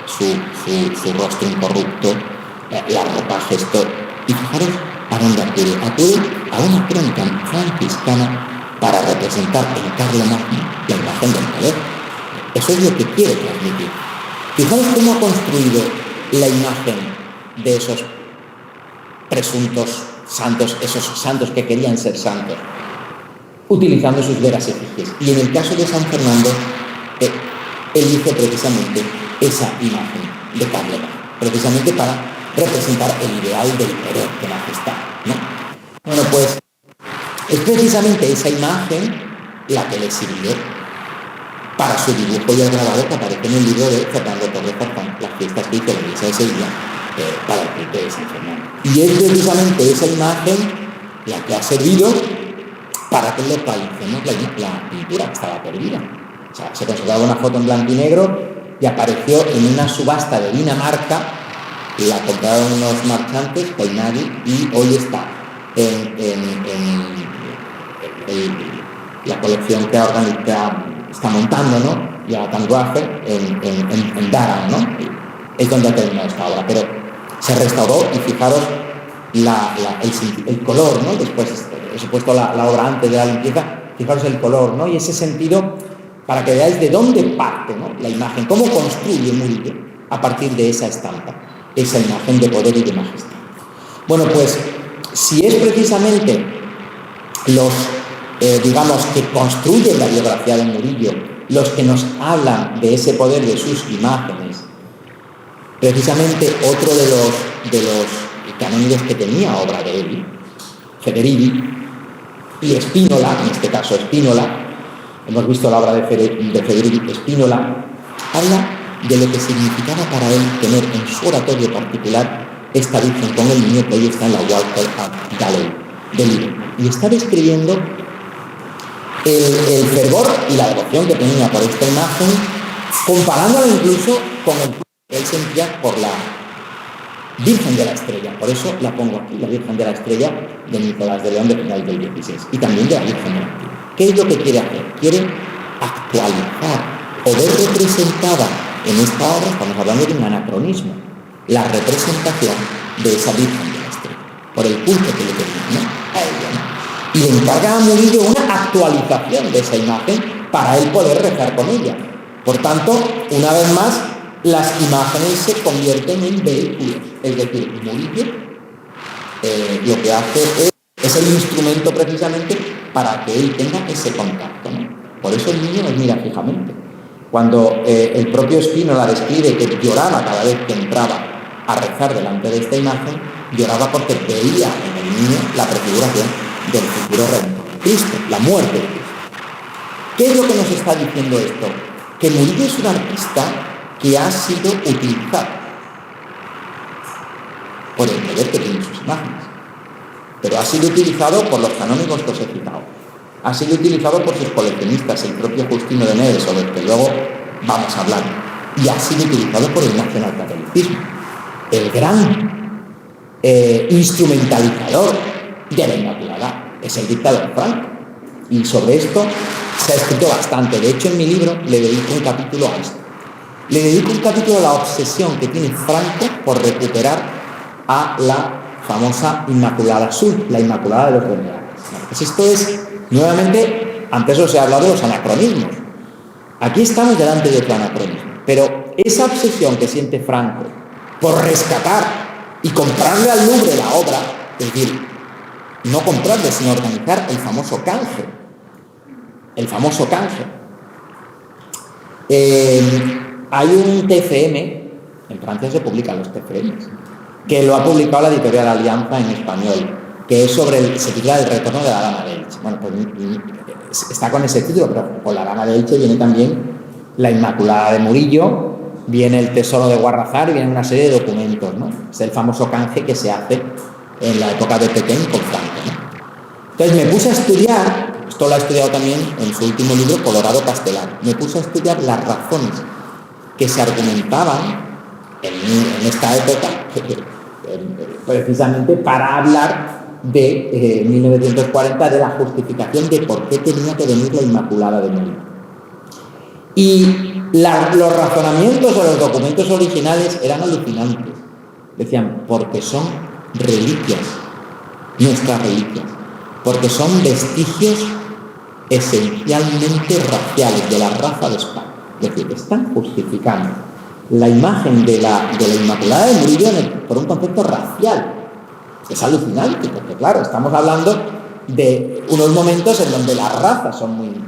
su rostro incorrupto, la ropa, gesto. Y fijaros a dónde acude. Acude a una crónica franciscana para representar en Carlomagno la imagen del poder. Eso es lo que quiere transmitir. Fijaros cómo ha construido la imagen de esos presuntos santos, esos santos que querían ser santos, utilizando sus veras efigies. Y en el caso de San Fernando, él hizo precisamente esa imagen de Carlomagno, precisamente para representar el ideal del poder, de majestad, ¿no? Bueno, pues es precisamente esa imagen la que le sirvió para su dibujo y el grabado que aparece en el libro de Fernando Torres Farfán, las fiestas que hizo la iglesia de Sevilla para el culto de San Fernando. Y es precisamente esa imagen la que ha servido para que localicemos la pintura que estaba perdida. O sea, se conservaba una foto en blanco y negro y apareció en una subasta de Dinamarca. La compraron unos marchantes, Coinari, y hoy está en la colección que está montando, ¿no? Jonathan Raffer en Durham, ¿no? Es donde ha terminado esta obra, pero se restauró y fijaros el color, ¿no? Después os he puesto la obra antes de la limpieza, fijaros el color, ¿no? Y ese sentido para que veáis de dónde parte, ¿no? La imagen, cómo construye Murillo a partir de esa estampa, esa imagen de poder y de majestad. Bueno, pues si es precisamente los digamos que construyen la biografía de Murillo los que nos hablan de ese poder de sus imágenes, precisamente otro de los canónigos que tenía obra de él, Federighi y Spínola, en este caso Spínola, hemos visto la obra de Federighi. Spínola habla de lo que significaba para él tener en su oratorio particular esta Virgen con el niño que hoy está en la Walter Gallery de Liverpool, y está describiendo el fervor y la devoción que tenía por esta imagen, comparándola incluso con el que él sentía por la Virgen de la Estrella. Por eso la pongo aquí, la Virgen de la Estrella de Nicolás de León de finales del 16, y también de la Virgen de la Antigua. ¿Qué es lo que quiere hacer? Quiere actualizar o ver representada en esta obra, estamos hablando de un anacronismo, la representación de esa Virgen de la Estrella, por el culto que le tenía, ¿no? A ella, ¿no? Y le encarga a Murillo una actualización de esa imagen para él poder rezar con ella. Por tanto, una vez más, las imágenes se convierten en vehículos. Es decir, Murillo lo que hace es el instrumento precisamente para que él tenga ese contacto, ¿no? Por eso el niño nos mira fijamente. Cuando el propio Spínola describe que lloraba cada vez que entraba a rezar delante de esta imagen, lloraba porque veía en el niño la prefiguración del futuro reino de Cristo, la muerte de Cristo. ¿Qué es lo que nos está diciendo esto? Que Murillo es un artista que ha sido utilizado por el poder que tienen sus imágenes, pero ha sido utilizado por los canónigos que os he citado, ha sido utilizado por sus coleccionistas, el propio Justino de Neves, sobre el que luego vamos a hablar, y ha sido utilizado por el nacionalcatolicismo, el gran instrumentalizador de la Inmaculada es el dictador Franco, y sobre esto se ha escrito bastante. De hecho, en mi libro le dedico un capítulo a esto. Le dedico un capítulo a la obsesión que tiene Franco por recuperar a la famosa Inmaculada Azul, la Inmaculada de los Venerables. Pues esto es nuevamente antes os he hablado de los anacronismos. Aquí estamos delante de otro anacronismo. Pero esa obsesión que siente Franco por rescatar y comprarle al Louvre la obra, es decir, no comprarle, sino organizar el famoso canje. El famoso canje. Hay un TFM, en Francia se publican los TFMs, que lo ha publicado la editorial Alianza en español, que es se titula El retorno de la Dama de Elche. Bueno, pues está con ese título, pero con la Dama de Elche viene también la Inmaculada de Murillo, viene el Tesoro de Guarrazar y viene una serie de documentos, ¿no? Es el famoso canje que se hace en la época de Petén con Franco, ¿no? Entonces me puse a estudiar, esto lo ha estudiado también en su último libro, Colorado Castelar, me puse a estudiar las razones que se argumentaban en esta época, precisamente para hablar de 1940, de la justificación de por qué tenía que venir la Inmaculada de Murillo. Y los razonamientos o los documentos originales eran alucinantes. Decían, porque son reliquias, nuestras reliquias, porque son vestigios esencialmente raciales de la raza de España. Es decir, están justificando la imagen de la Inmaculada de Murillo por un concepto racial. Es alucinante, porque claro, estamos hablando de unos momentos en donde las razas son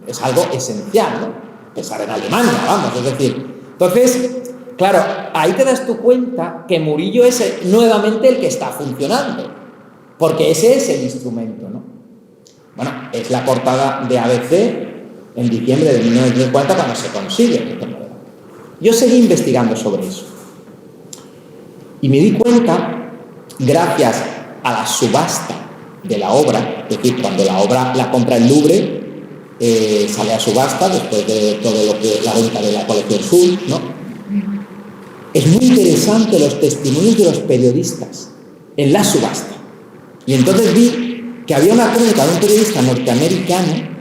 es algo esencial, ¿no? Pensar en Alemania, vamos, es decir. Entonces, claro, ahí te das tu cuenta que Murillo es nuevamente el que está funcionando, porque ese es el instrumento, ¿no? Bueno, es la portada de ABC en diciembre de 1940 cuando se consigue. Yo seguí investigando sobre eso y me di cuenta, gracias a la subasta de la obra, es decir, cuando la obra la compra el Louvre, sale a subasta después de todo lo que la venta de la colección Sur, ¿no? Es muy interesante los testimonios de los periodistas en la subasta. Y entonces vi que había una crónica de un periodista norteamericano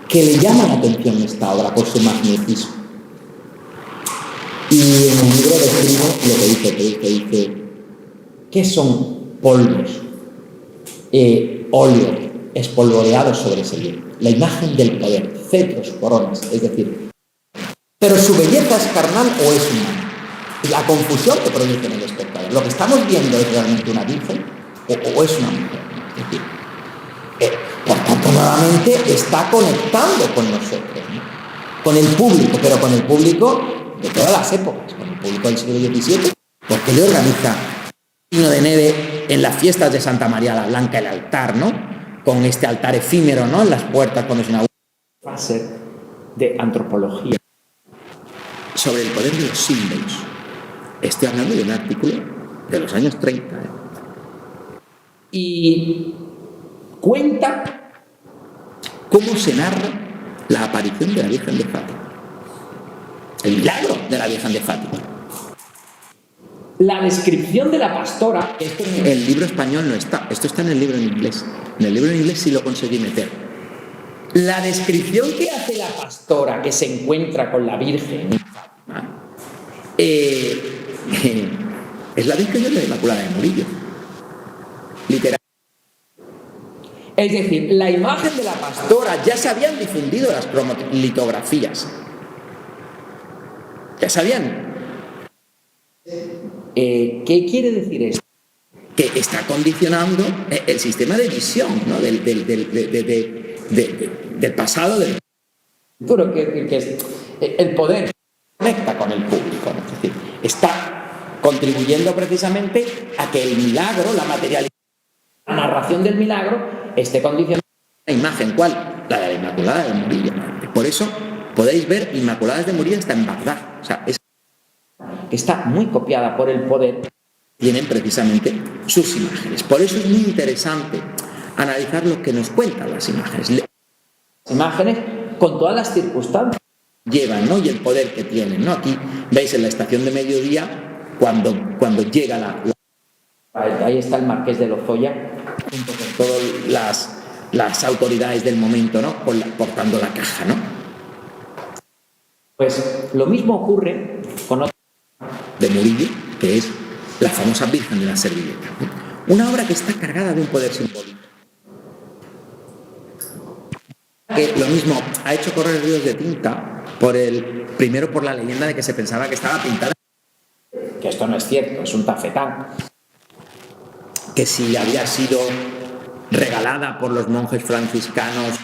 que le llama la atención esta obra por su magnetismo. Y en el libro describo lo que dice, ¿qué son polvos? Óleo espolvoreado sobre ese lienzo. La imagen del poder, cetros, coronas, es decir, pero su belleza es carnal o es humana. La confusión que produce en el espectador. Lo que estamos viendo es realmente una virgen o es una mujer. Es decir, por tanto, nuevamente está conectando con nosotros, ¿no? Con el público, pero con el público de todas las épocas, con el público del siglo XVII, porque le organiza Pino de Neve en las fiestas de Santa María la Blanca, el altar, ¿no? Con este altar efímero, ¿no? En las puertas cuando se inaugura una fase de antropología sobre el poder de los símbolos. Estoy hablando de un artículo de los años 30. Y cuenta cómo se narra la aparición de la Virgen de Fátima. El milagro de la Virgen de Fátima. La descripción de la pastora, esto en el libro español no está, esto está en el libro en inglés. En el libro en inglés sí lo conseguí meter. La descripción que hace la pastora que se encuentra con la Virgen es la Virgen de la Inmaculada de Murillo. Literal. Es decir, la imagen de la pastora ya se habían difundido las litografías. Ya sabían. ¿Qué quiere decir esto? Que está condicionando el sistema de visión, ¿no? del pasado, del futuro, que es el poder conecta con el público, ¿no? Es decir, está contribuyendo precisamente a que el milagro, la materialidad, la narración del milagro esté condicionada a la imagen. ¿Cuál? La de la Inmaculada de Murillo. Por eso podéis ver Inmaculadas de Murillo hasta en Bagdad. O sea, está muy copiada por el poder, tienen precisamente sus imágenes. Por eso es muy interesante analizar lo que nos cuentan las imágenes. Las imágenes con todas las circunstancias que llevan, ¿no? Y el poder que tienen, ¿no? Aquí veis en la estación de mediodía cuando llega ahí está el marqués de Lozoya junto con todas las autoridades del momento, ¿no? Portando la caja, ¿no? Pues lo mismo ocurre con otra de Murillo, que es la famosa Virgen de la Servilleta. Una obra que está cargada de un poder simbólico. que lo mismo ha hecho correr ríos de tinta primero por la leyenda de que se pensaba que estaba pintada, que esto no es cierto, es un tafetán, que si había sido regalada por los monjes franciscanos,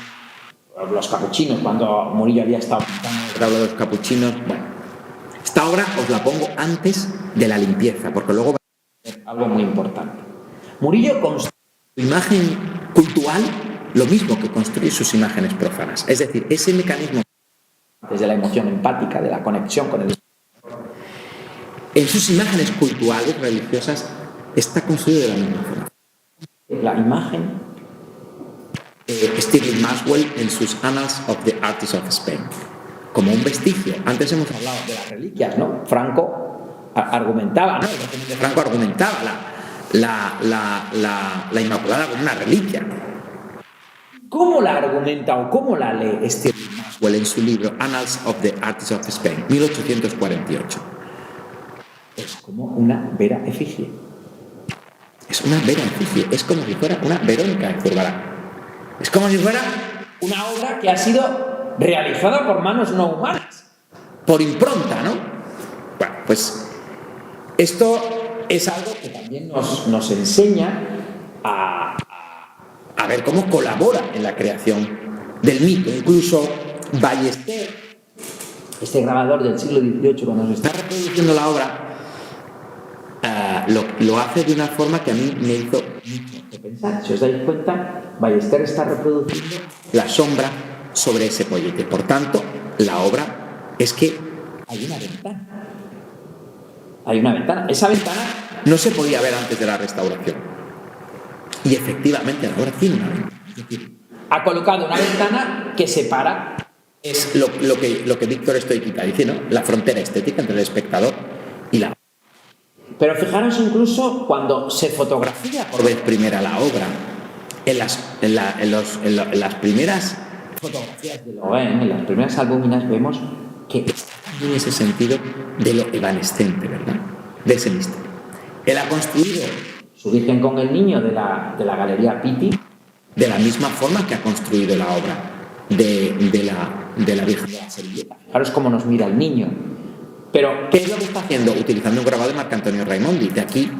los capuchinos, cuando Murillo había estado pintando el retablo de los capuchinos. Bueno, esta obra os la pongo antes de la limpieza, porque luego va a ser algo muy importante. Murillo construye su imagen cultural lo mismo que construye sus imágenes profanas, es decir, ese mecanismo desde la emoción empática, de la conexión con el espectador, en sus imágenes culturales, religiosas, está construido de la misma forma. La imagen, Stirling Maxwell en sus Annals of the Artists of Spain, como un vestigio. Antes hemos hablado de las reliquias, ¿no? Franco argumentaba, ¿no? Franco argumentaba la Inmaculada como una reliquia. ¿Cómo la argumenta o cómo la lee Stirling Maxwell en su libro Annals of the Artists of Spain, 1848? Es como una vera efigie. Es una vera efigie. Es como si fuera una Verónica de Zurbarán. Es como si fuera una obra que ha sido realizada por manos no humanas, por impronta, ¿no? Bueno, pues esto es algo que también nos enseña a ver cómo colabora en la creación del mito. Incluso Ballester, este grabador del siglo XVIII, cuando nos está reproduciendo la obra, lo hace de una forma que a mí me hizo mucho pensar. Si os dais cuenta, Ballester está reproduciendo la sombra sobre ese pollete. Por tanto, la obra es que hay una ventana. Hay una ventana. Esa ventana no se podía ver antes de la restauración. Y efectivamente la obra tiene una ventana. Es decir, ha colocado una ventana que separa, es lo que Víctor Stoiquita dice, ¿no? La frontera estética entre el espectador y la obra. Pero fijaros incluso cuando se fotografía por vez primera la obra, en las primeras fotografías de Loen, en las primeras albúminas, vemos que está también ese sentido de lo evanescente, ¿verdad? De ese misterio. Él ha construido su Virgen con el Niño de la Galería Pitti de la misma forma que ha construido la obra de la Virgen de la Servilleta. Fijaros cómo nos mira el niño. Pero, ¿qué es lo que está haciendo? Utilizando un grabado de Marcantonio Raimondi. De aquí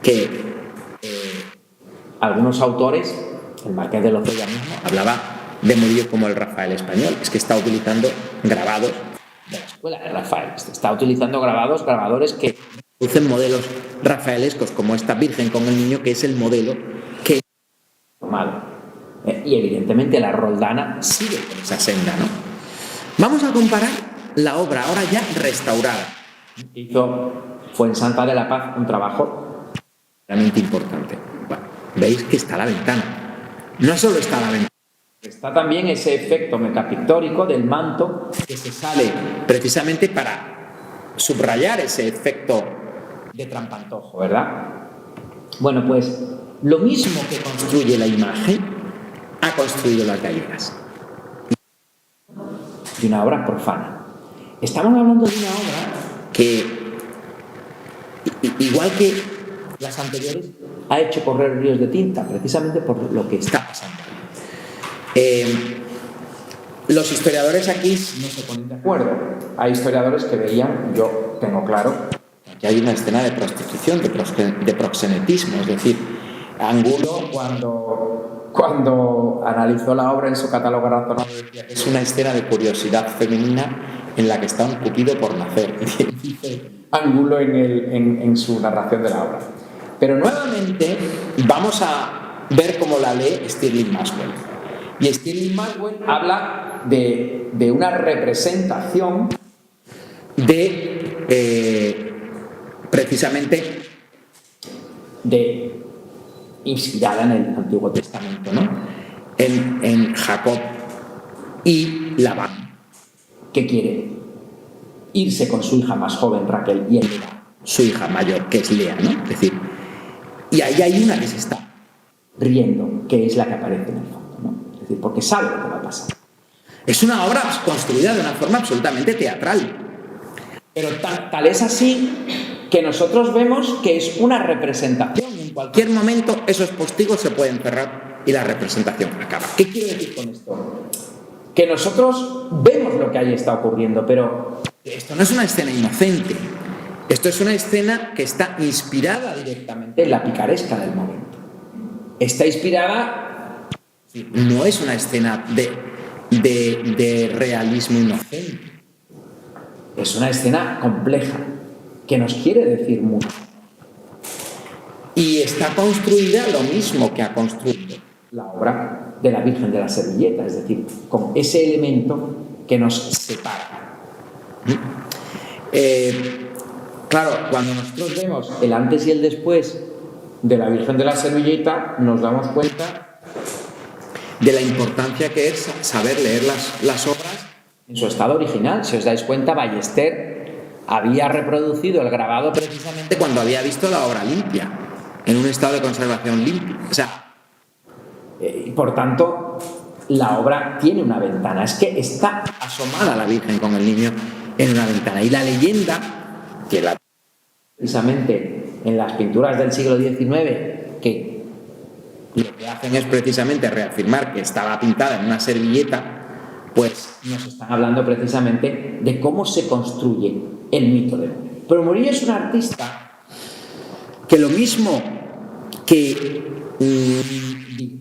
que algunos autores, el Marqués de Lozoya mismo, hablaba de Murillo como el Rafael español. Es que está utilizando grabados de la escuela de Rafael. Está utilizando grabadores que producen modelos rafaelescos como esta Virgen con el Niño, que es el modelo que es tomado. Y evidentemente la Roldana sigue con esa senda, ¿no? Vamos a comparar la obra ahora ya restaurada. Fue en Santa de la Paz un trabajo realmente importante. Bueno, veis que está la ventana. No solo está la ventana, está también ese efecto metapictórico del manto que se sale precisamente para subrayar ese efecto de trampantojo, ¿verdad? Bueno, pues lo mismo que construye la imagen ha construido las gallegas. De una obra profana. Estamos hablando de una obra que, igual que las anteriores, ha hecho correr ríos de tinta, precisamente por lo que está pasando. Los historiadores aquí no se ponen de acuerdo. Hay historiadores que veían, yo tengo claro, que hay una escena de prostitución, de proxenetismo, es decir, Angulo cuando analizó la obra en su catálogo razonable decía que es una escena de curiosidad femenina en la que está un cupido por nacer, dice Angulo en su narración de la obra. Pero nuevamente vamos a ver cómo la lee Stirling Maxwell. Y Stirling Maxwell habla de una representación precisamente inspirada en el Antiguo Testamento, ¿no? En Jacob y Labán, que quiere irse con su hija más joven, Raquel, y él le da su hija mayor, que es Lea, ¿no? Es decir, y ahí hay una que se está riendo, que es la que aparece en el fondo, ¿no? Es decir, porque sabe lo que va a pasar. Es una obra construida de una forma absolutamente teatral, pero tal es así que nosotros vemos que es una representación. En cualquier momento esos postigos se pueden cerrar y la representación acaba. ¿Qué quiero decir con esto? Que nosotros vemos lo que ahí está ocurriendo, pero esto no es una escena inocente. Esto es una escena que está inspirada directamente en la picaresca del momento. Está inspirada, no es una escena de realismo inocente. Es una escena compleja, que nos quiere decir mucho. Y está construida lo mismo que ha construido la obra de la Virgen de la Servilleta, es decir, con ese elemento que nos separa. Claro, cuando nosotros vemos el antes y el después de la Virgen de la Servilleta, nos damos cuenta de la importancia que es saber leer las obras en su estado original. Si os dais cuenta, Ballester había reproducido el grabado precisamente cuando había visto la obra limpia, en un estado de conservación limpio. O sea, por tanto, la obra tiene una ventana. Es que está asomada la Virgen con el niño en una ventana. Y la leyenda, que precisamente en las pinturas del siglo XIX, que lo que hacen es precisamente reafirmar que estaba pintada en una servilleta, pues nos están hablando precisamente de cómo se construye el mito de Murillo. Pero Murillo es un artista que lo mismo que,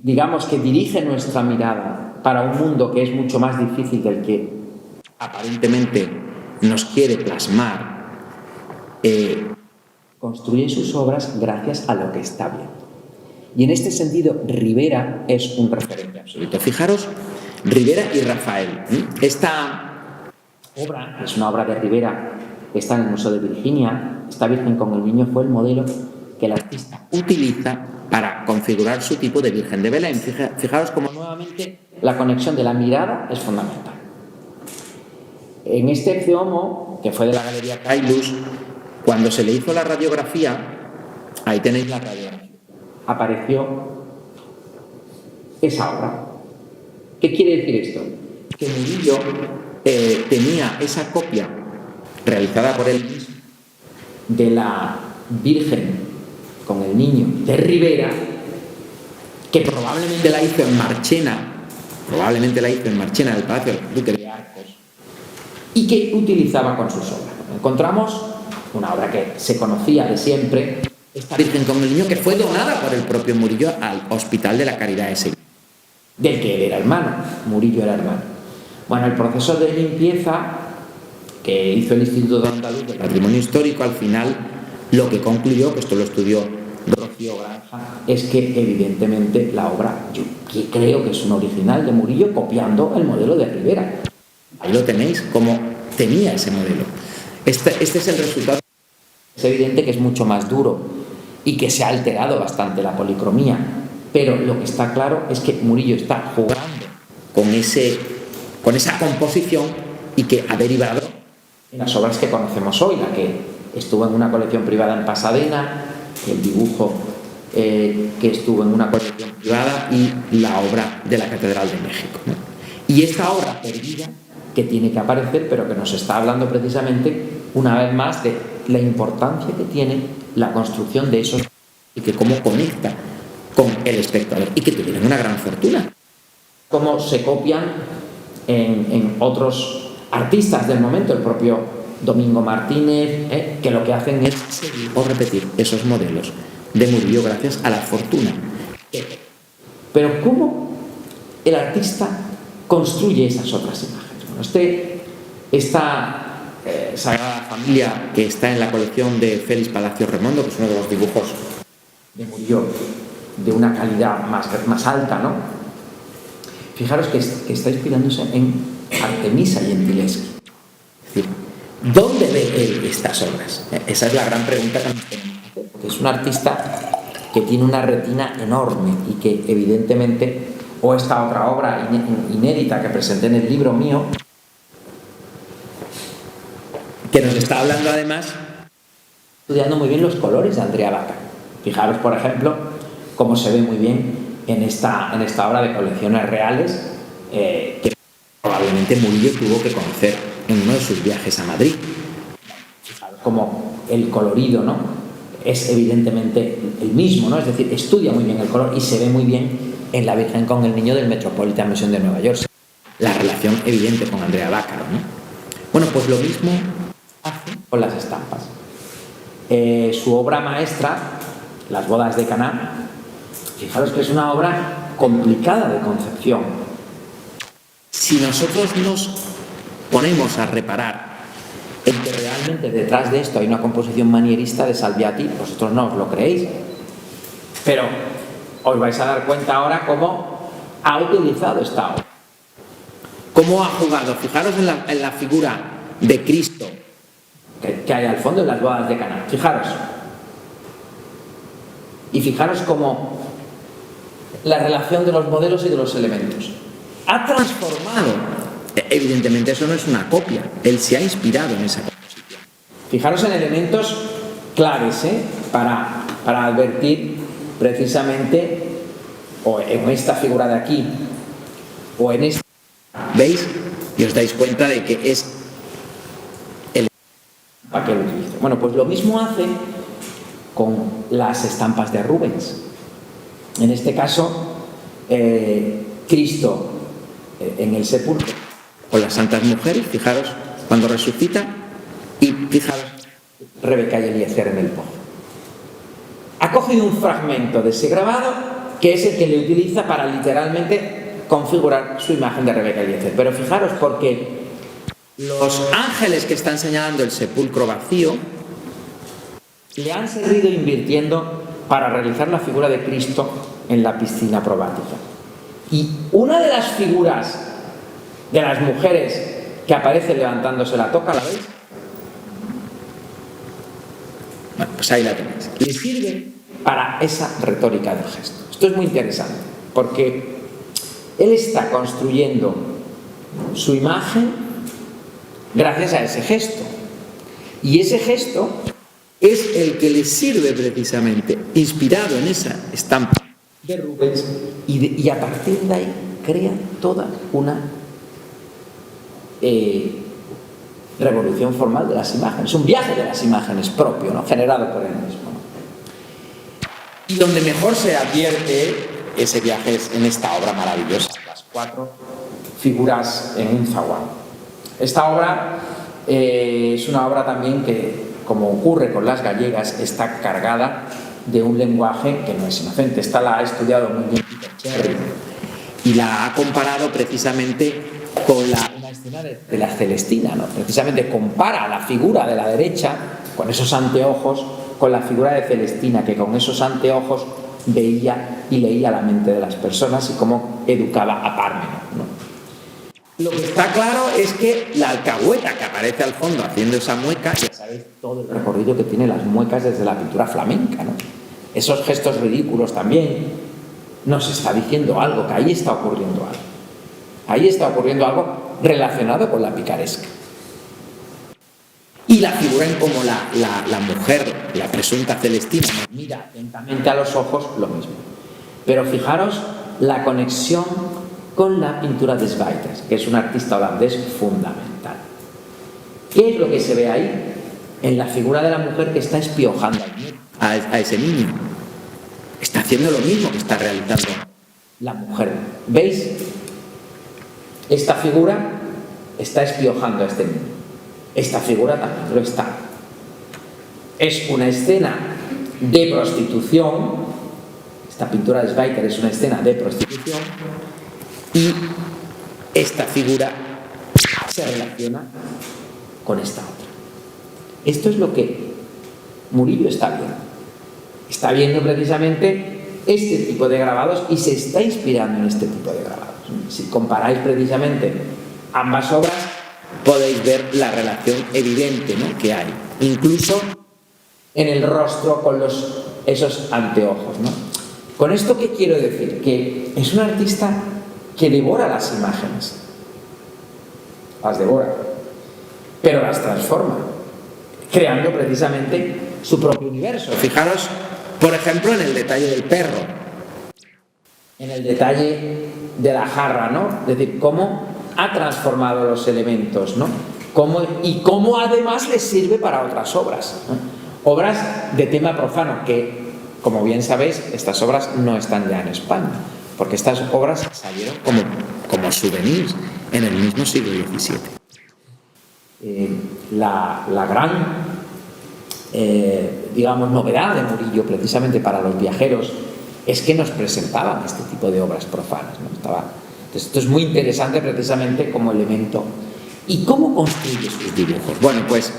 digamos, que dirige nuestra mirada para un mundo que es mucho más difícil del que aparentemente nos quiere plasmar, construye sus obras gracias a lo que está viendo. Y en este sentido, Ribera es un referente absoluto. Fijaros, Ribera y Rafael. Esta obra, que es una obra de Ribera, está en el Museo de Virginia. Esta Virgen con el niño fue el modelo que el artista utiliza para configurar su tipo de Virgen de Belén. Fijaros cómo nuevamente la conexión de la mirada es fundamental. En este Ecce Homo, que fue de la Galería Cailus, cuando se le hizo la radiografía, ahí tenéis la radiografía, apareció esa obra. ¿Qué quiere decir esto? Que Murillo tenía esa copia realizada por él mismo de la Virgen con el niño de Ribera, que probablemente la hizo en Marchena, del Palacio del Duque de Arcos, y que utilizaba con sus obras. Encontramos una obra que se conocía de siempre, esta Virgen con el niño, que fue donada por el propio Murillo al Hospital de la Caridad de Sevilla, del que él era hermano. Murillo era hermano. Bueno, el proceso de limpieza que hizo el Instituto Andaluz del Patrimonio Histórico, al final lo que concluyó, que esto lo estudió Rocío Granja, es que evidentemente la obra, yo creo que es un original de Murillo copiando el modelo de Ribera. Ahí lo tenéis, como tenía ese modelo. Este es el resultado. Es evidente que es mucho más duro y que se ha alterado bastante la policromía, pero lo que está claro es que Murillo está jugando con esa composición y que ha derivado en las obras que conocemos hoy, la que estuvo en una colección privada en Pasadena, el dibujo que estuvo en una colección privada y la obra de la Catedral de México, ¿no? Y esta obra perdida que tiene que aparecer, pero que nos está hablando precisamente una vez más de la importancia que tiene la construcción de esos y que cómo conecta con el espectador y que tuvieron una gran fortuna. Cómo se copian en otros artistas del momento, el propio Domingo Martínez, que lo que hacen es seguir o repetir esos modelos de Murillo gracias a la fortuna. Pero ¿cómo el artista construye esas otras imágenes? Bueno, esta Sagrada Familia, que está en la colección de Félix Palacios Remondo, que es uno de los dibujos de Murillo de una calidad más alta, ¿no? Fijaros que está inspirándose en Artemisa Gentileschi. Es decir, ¿dónde ve él estas obras? Esa es la gran pregunta que nos tenemos que hacer, porque es un artista que tiene una retina enorme y que evidentemente, o esta otra obra inédita que presenté en el libro mío, que nos está hablando además, estudiando muy bien los colores de Andrea Vaca. Fijaros, por ejemplo, cómo se ve muy bien en esta obra de colecciones reales que probablemente Murillo tuvo que conocer en uno de sus viajes a Madrid. Fijaros cómo el colorido, ¿no?, es evidentemente el mismo, ¿no? Es decir, estudia muy bien el color y se ve muy bien en la Virgen con el Niño del Metropolitan Museum de Nueva York. La relación evidente con Andrea Bácaro, ¿no? Bueno, pues lo mismo hace con las estampas. Su obra maestra, Las bodas de Caná, fijaros que es una obra complicada de concepción. Si nosotros nos ponemos a reparar en que realmente detrás de esto hay una composición manierista de Salviati, vosotros no os lo creéis, pero os vais a dar cuenta ahora cómo ha utilizado esta obra, cómo ha jugado. Fijaros en la figura de Cristo que hay al fondo en las bodas de Caná, fijaros, y fijaros cómo la relación de los modelos y de los elementos ha transformado. Evidentemente eso no es una copia, él se ha inspirado en esa composición. Fijaros en elementos claves para advertir precisamente, o en esta figura de aquí, o en esta, ¿veis? Y os dais cuenta de que es el para que lo utilizo. Bueno, pues lo mismo hace con las estampas de Rubens. En este caso, Cristo en el sepulcro, con las santas mujeres, fijaros, cuando resucita, y fijaros, Rebeca y Eliezer en el pozo. Ha cogido un fragmento de ese grabado, que es el que le utiliza para literalmente configurar su imagen de Rebeca y Eliezer. Pero fijaros, porque los ángeles que están señalando el sepulcro vacío le han seguido invirtiendo para realizar la figura de Cristo en la piscina probática. Y una de las figuras de las mujeres que aparece levantándose la toca, ¿la veis? Bueno, pues ahí la tenéis. Le sirve para esa retórica del gesto. Esto es muy interesante, porque él está construyendo su imagen gracias a ese gesto. Y ese gesto es el que le sirve precisamente, inspirado en esa estampa de Rubens, y a partir de ahí crea toda una revolución formal de las imágenes, un viaje de las imágenes propio, ¿no? Generado por él mismo. Y donde mejor se advierte ese viaje es en esta obra maravillosa, las 4 figuras en un zaguán. Esta obra es una obra también que, como ocurre con las gallegas, está cargada de un lenguaje que no es inocente. Esta la ha estudiado muy bien Peter Cherry y la ha comparado precisamente con una escena de la Celestina, ¿no? Precisamente compara la figura de la derecha con esos anteojos con la figura de Celestina, que con esos anteojos veía y leía la mente de las personas y cómo educaba a Parménides, ¿no? Lo que está claro es que la alcahueta que aparece al fondo haciendo esa mueca, ya sabéis todo el recorrido que tiene las muecas desde la pintura flamenca, ¿no? Esos gestos ridículos también nos está diciendo algo, que ahí está ocurriendo algo. Ahí está ocurriendo algo relacionado con la picaresca. Y la figura en cómo la mujer, la presunta Celestina, nos mira atentamente a los ojos, lo mismo. Pero fijaros la conexión con la pintura de Swijters, que es un artista holandés fundamental. ¿Qué es lo que se ve ahí? En la figura de la mujer que está espiojando a ese niño. Está haciendo lo mismo que está realizando la mujer. ¿Veis? Esta figura está espiojando a este niño. Esta figura también lo está. Es una escena de prostitución. Esta pintura de Swijters es una escena de prostitución. Y esta figura se relaciona con esta otra. Esto es lo que Murillo está viendo. Está viendo precisamente este tipo de grabados y se está inspirando en este tipo de grabados. Si comparáis precisamente ambas obras, podéis ver la relación evidente, ¿no?, que hay. Incluso en el rostro con esos anteojos, ¿no? ¿Con esto qué quiero decir? Que es un artista que devora las imágenes. Las devora, pero las transforma, creando precisamente su propio universo. Fijaros, por ejemplo, en el detalle del perro, en el detalle de la jarra, ¿no? Es decir, cómo ha transformado los elementos, ¿no? Y cómo además les sirve para otras obras, ¿no? Obras de tema profano, que, como bien sabéis, estas obras no están ya en España. porque estas obras salieron como souvenirs en el mismo siglo XVII. La gran, digamos, novedad de Murillo, precisamente para los viajeros, es que nos presentaban este tipo de obras profanas, ¿no? Entonces, esto es muy interesante precisamente como elemento. ¿Y cómo construye sus dibujos? Bueno, pues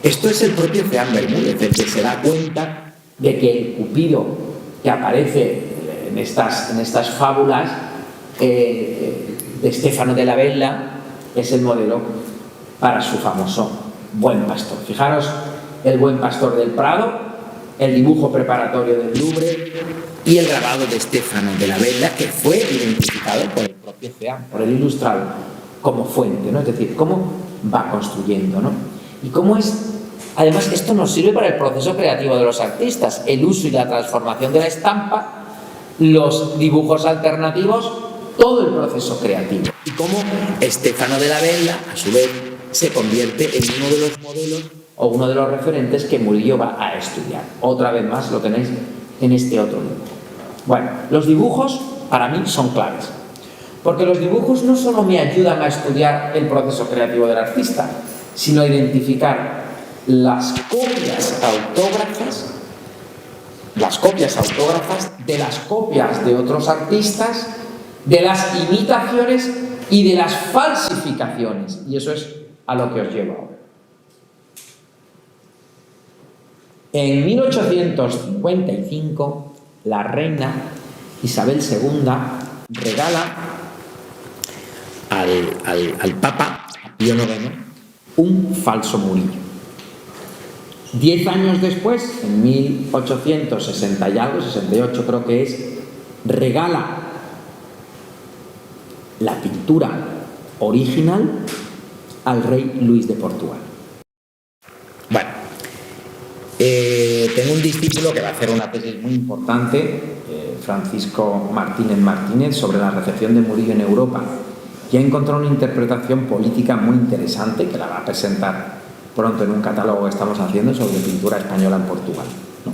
esto es el propio Ceán Bermúdez el que se da cuenta de que el Cupido que aparece en estas fábulas de Estéfano de la Vella es el modelo para su famoso Buen Pastor. Fijaros el Buen Pastor del Prado, el dibujo preparatorio del Louvre y el grabado de Estéfano de la Vella, que fue identificado por el propio Ceán, por el ilustrado, como fuente, ¿no? Es decir, cómo va construyendo, ¿no? Y cómo es. Además, esto nos sirve para el proceso creativo de los artistas, el uso y la transformación de la estampa, los dibujos alternativos, todo el proceso creativo. Y cómo Estéfano de la Vella, a su vez, se convierte en uno de los modelos o uno de los referentes que Murillo va a estudiar. Otra vez más lo tenéis en este otro libro. Bueno, los dibujos para mí son claves, porque los dibujos no solo me ayudan a estudiar el proceso creativo del artista, sino a identificar las copias autógrafas de las copias de otros artistas, de las imitaciones y de las falsificaciones. Y eso es a lo que os llevo ahora. En 1855, la reina Isabel II regala al Papa Pío IX un falso Murillo. 10 años después, en 1860 y algo, 68 creo que es, regala la pintura original al rey Luis de Portugal. Bueno, tengo un discípulo que va a hacer una tesis muy importante, Francisco Martínez, sobre la recepción de Murillo en Europa, y ha encontrado una interpretación política muy interesante que la va a presentar pronto en un catálogo que estamos haciendo sobre pintura española en Portugal, ¿no?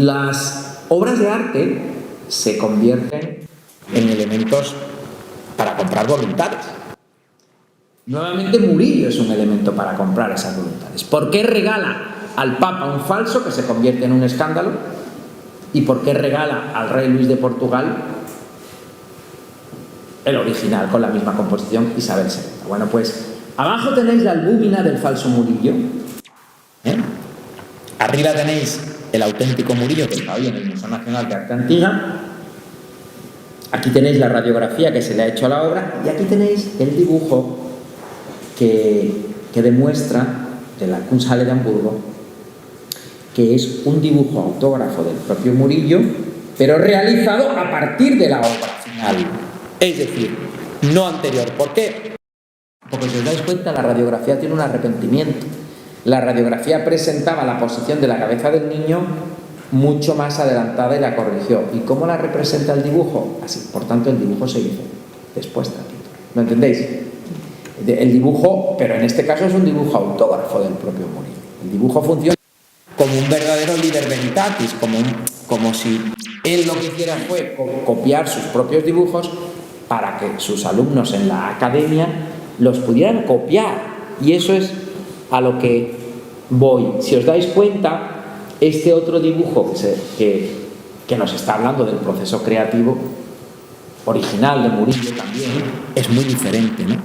Las obras de arte se convierten en elementos para comprar voluntades. Nuevamente Murillo es un elemento para comprar esas voluntades. ¿Por qué regala al Papa un falso que se convierte en un escándalo? ¿Y por qué regala al rey Luis de Portugal el original con la misma composición, Isabel II? Bueno, pues abajo tenéis la albúmina del falso Murillo, arriba tenéis el auténtico Murillo que está hoy en el Museo Nacional de Arte Antigua. Aquí tenéis la radiografía que se le ha hecho a la obra y aquí tenéis el dibujo que demuestra de la Kunsthalle de Hamburgo, que es un dibujo autógrafo del propio Murillo, pero realizado a partir de la obra final, es decir, no anterior. ¿Por qué? Porque si os dais cuenta, la radiografía tiene un arrepentimiento. La radiografía presentaba la posición de la cabeza del niño mucho más adelantada y la corrigió. ¿Y cómo la representa el dibujo? Así. Por tanto, el dibujo se hizo después también. ¿Lo entendéis? El dibujo, pero en este caso es un dibujo autógrafo del propio Murillo. El dibujo funciona como un verdadero liber veritatis, como si él lo que hiciera fue copiar sus propios dibujos para que sus alumnos en la academia los pudieran copiar. Y eso es a lo que voy. Si os dais cuenta, este otro dibujo que nos está hablando del proceso creativo original de Murillo también es muy diferente, ¿no?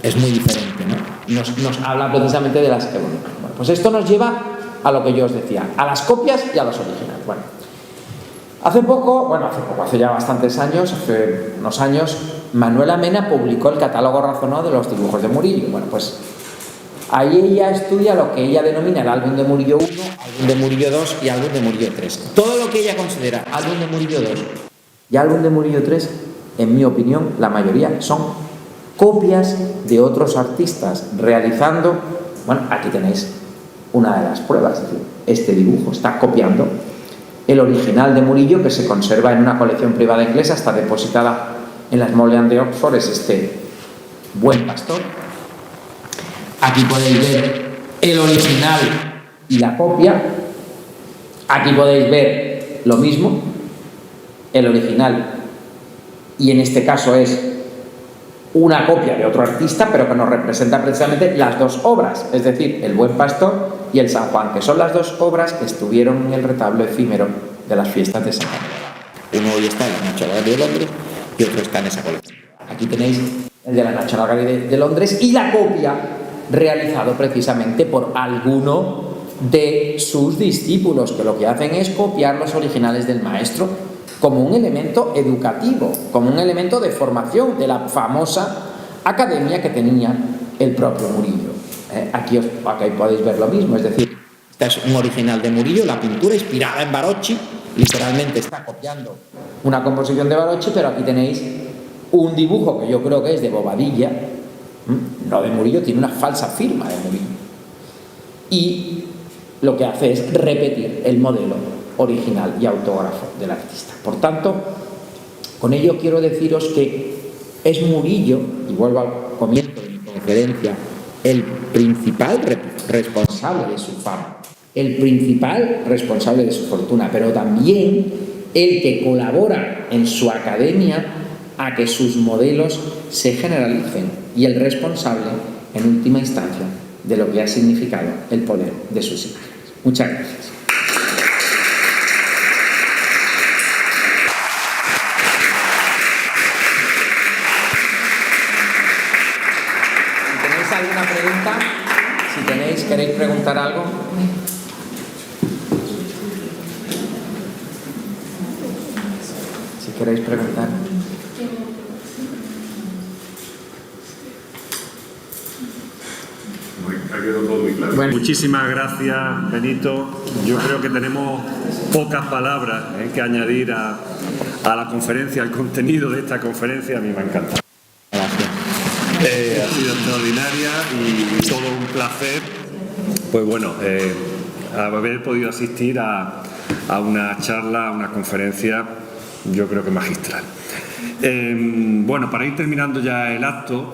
Es muy diferente, ¿no? Nos habla precisamente de las evoluciones. Bueno, pues esto nos lleva a lo que yo os decía, a las copias y a los originales. Bueno, hace ya bastantes años, hace unos años, Manuela Mena publicó el catálogo razonado de los dibujos de Murillo. Bueno, pues ahí ella estudia lo que ella denomina el álbum de Murillo 1, álbum de Murillo 2 y álbum de Murillo 3. Todo lo que ella considera álbum de Murillo 2 y álbum de Murillo 3, en mi opinión, la mayoría son copias de otros artistas realizando, bueno, aquí tenéis una de las pruebas, es decir, este dibujo está copiando el original de Murillo que se conserva en una colección privada inglesa, está depositada en la Smithsonian de Oxford, es este Buen Pastor. Aquí podéis ver el original y la copia. Aquí podéis ver lo mismo, el original, y en este caso es una copia de otro artista, pero que nos representa precisamente las dos obras, es decir, El Buen Pastor y el San Juan, que son las dos obras que estuvieron en el retablo efímero de las fiestas de Santa María. Uno hoy está en la National Gallery de Londres y otro está en esa colección. Aquí tenéis el de la National Gallery de Londres y la copia realizado precisamente por alguno de sus discípulos, que lo que hacen es copiar los originales del maestro como un elemento educativo, como un elemento de formación de la famosa academia que tenía el propio Murillo. Aquí podéis ver lo mismo, es decir, este es un original de Murillo, la pintura inspirada en Barocci, literalmente está copiando una composición de Barocci, pero aquí tenéis un dibujo que yo creo que es de Bobadilla, no de Murillo, tiene una falsa firma de Murillo. Y lo que hace es repetir el modelo original y autógrafo del artista. Por tanto, con ello quiero deciros que es Murillo, y vuelvo al comienzo de mi conferencia, el principal responsable de su fama, el principal responsable de su fortuna, pero también el que colabora en su academia a que sus modelos se generalicen, y el responsable, en última instancia, de lo que ha significado el poder de sus imágenes. Muchas gracias. Si tenéis alguna pregunta, queréis preguntar algo. Si queréis preguntar. Bueno, muchísimas gracias, Benito. Yo creo que tenemos pocas palabras que añadir a la conferencia, al contenido de esta conferencia. A mí me ha encantado. Gracias. Ha sido extraordinaria y todo un placer, pues bueno, haber podido asistir a una charla, a una conferencia, yo creo que magistral. Bueno, para ir terminando ya el acto,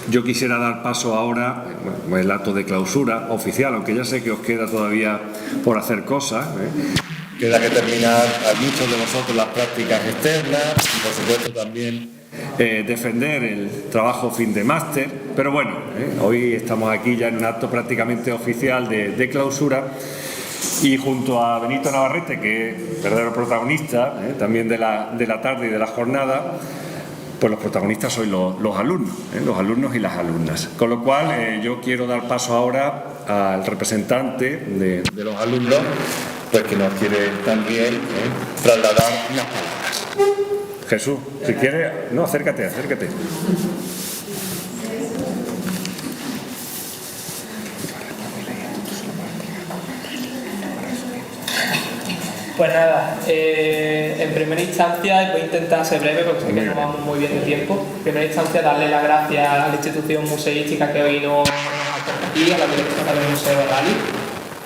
yo quisiera dar paso ahora, bueno, el acto de clausura oficial, aunque ya sé que os queda todavía por hacer cosas. Queda que terminar a muchos de vosotros las prácticas externas y por supuesto también defender el trabajo fin de máster, pero bueno, hoy estamos aquí ya en un acto prácticamente oficial de clausura, y junto a Benito Navarrete, que es verdadero protagonista también de la tarde y de la jornada, pues los protagonistas sois los alumnos y las alumnas. Con lo cual yo quiero dar paso ahora al representante de los alumnos, pues que nos quiere también trasladar unas palabras. Jesús, si quieres, no, acércate. Pues nada, en primera instancia, voy a intentar ser breve porque sé que no vamos muy bien de tiempo. En primera instancia, darle las gracias a la institución museística que hoy nos acoge aquí, a la directora del Museo Rally,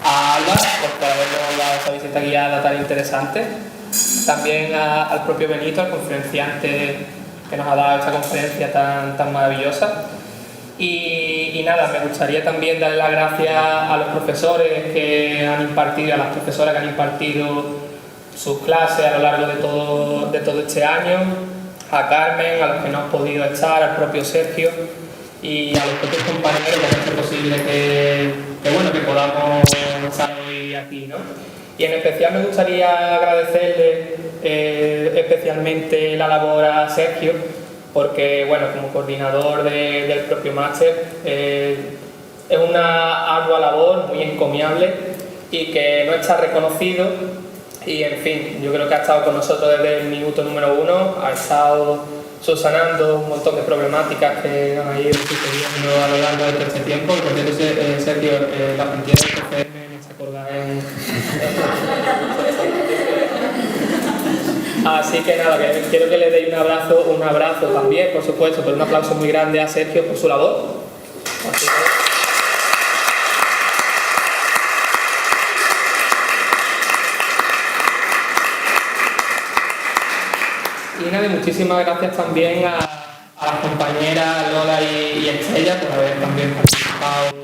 a Alba por habernos dado esta visita guiada tan interesante, también al propio Benito, al conferenciante que nos ha dado esta conferencia tan maravillosa. Y nada, me gustaría también darle las gracias a los profesores que han impartido, a las profesoras que han impartido sus clases a lo largo de todo este año, a Carmen, a los que no han podido estar, al propio Sergio y a los propios compañeros que han hecho posible que podamos estar hoy aquí, ¿no? Y en especial me gustaría agradecerle especialmente la labor a Sergio, porque bueno, como coordinador del propio máster es una ardua labor muy encomiable y que no está reconocido, y en fin, yo creo que ha estado con nosotros desde el minuto número 1, ha estado subsanando un montón de problemáticas que han ido sucediendo a lo largo de todo este tiempo. Y por cierto, Sergio, la frontera del CFM me está acordada Así que nada, que quiero que le deis un abrazo también, por supuesto, pero un aplauso muy grande a Sergio por su labor. Así que... Y nada, muchísimas gracias también a las compañeras Lola y Estrella por haber también participado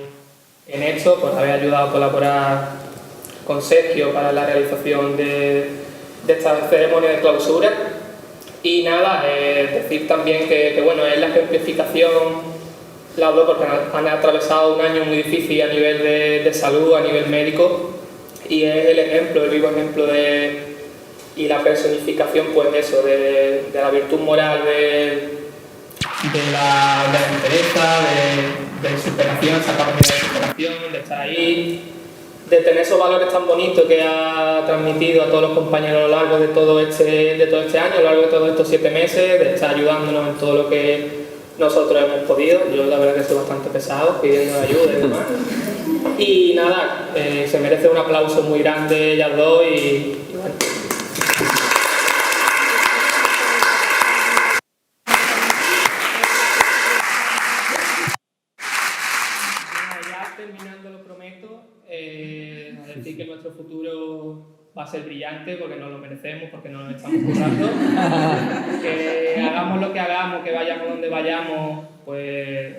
en esto, por haber ayudado a colaborar Sergio para la realización de esta ceremonia de clausura. Y nada, decir también que bueno, es la ejemplificación, las dos, porque han atravesado un año muy difícil a nivel de salud, a nivel médico, y es el ejemplo, el vivo ejemplo y la personificación, pues eso, de la virtud moral, de la entereza, de superación, esa capacidad de superación, de estar ahí, de tener esos valores tan bonitos que ha transmitido a todos los compañeros a lo largo de todo este año, a lo largo de todos estos 7 meses, de estar ayudándonos en todo lo que nosotros hemos podido. Yo la verdad que estoy bastante pesado pidiendo ayuda y demás. Y nada, se merece un aplauso muy grande ellas dos y bueno. Ya terminando, lo prometo, a decir que nuestro futuro va a ser brillante porque nos lo merecemos, porque nos lo estamos currando. Que hagamos lo que hagamos, que vayamos donde vayamos, pues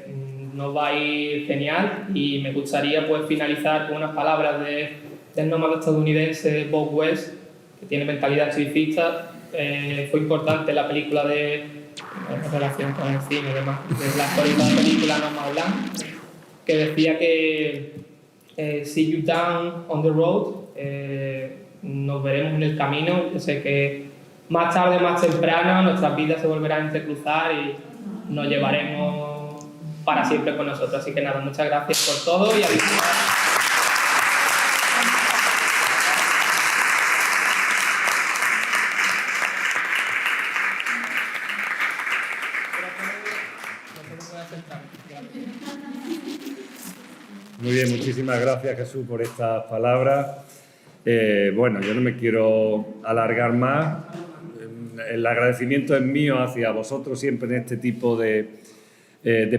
nos va a ir genial. Y me gustaría pues finalizar con unas palabras del nómada estadounidense Bob West, que tiene mentalidad activista. Fue importante la película en relación con el cine y demás, de la histórica película Nomadland, que decía que see you down on the road, nos veremos en el camino. Yo sé que más tarde o más temprano nuestras vidas se volverán a entrecruzar y nos llevaremos para siempre con nosotros. Así que nada, muchas gracias por todo y a disfrutar. Muy bien, muchísimas gracias, Jesús, por estas palabras. Bueno, yo no me quiero alargar más. El agradecimiento es mío hacia vosotros siempre en este tipo de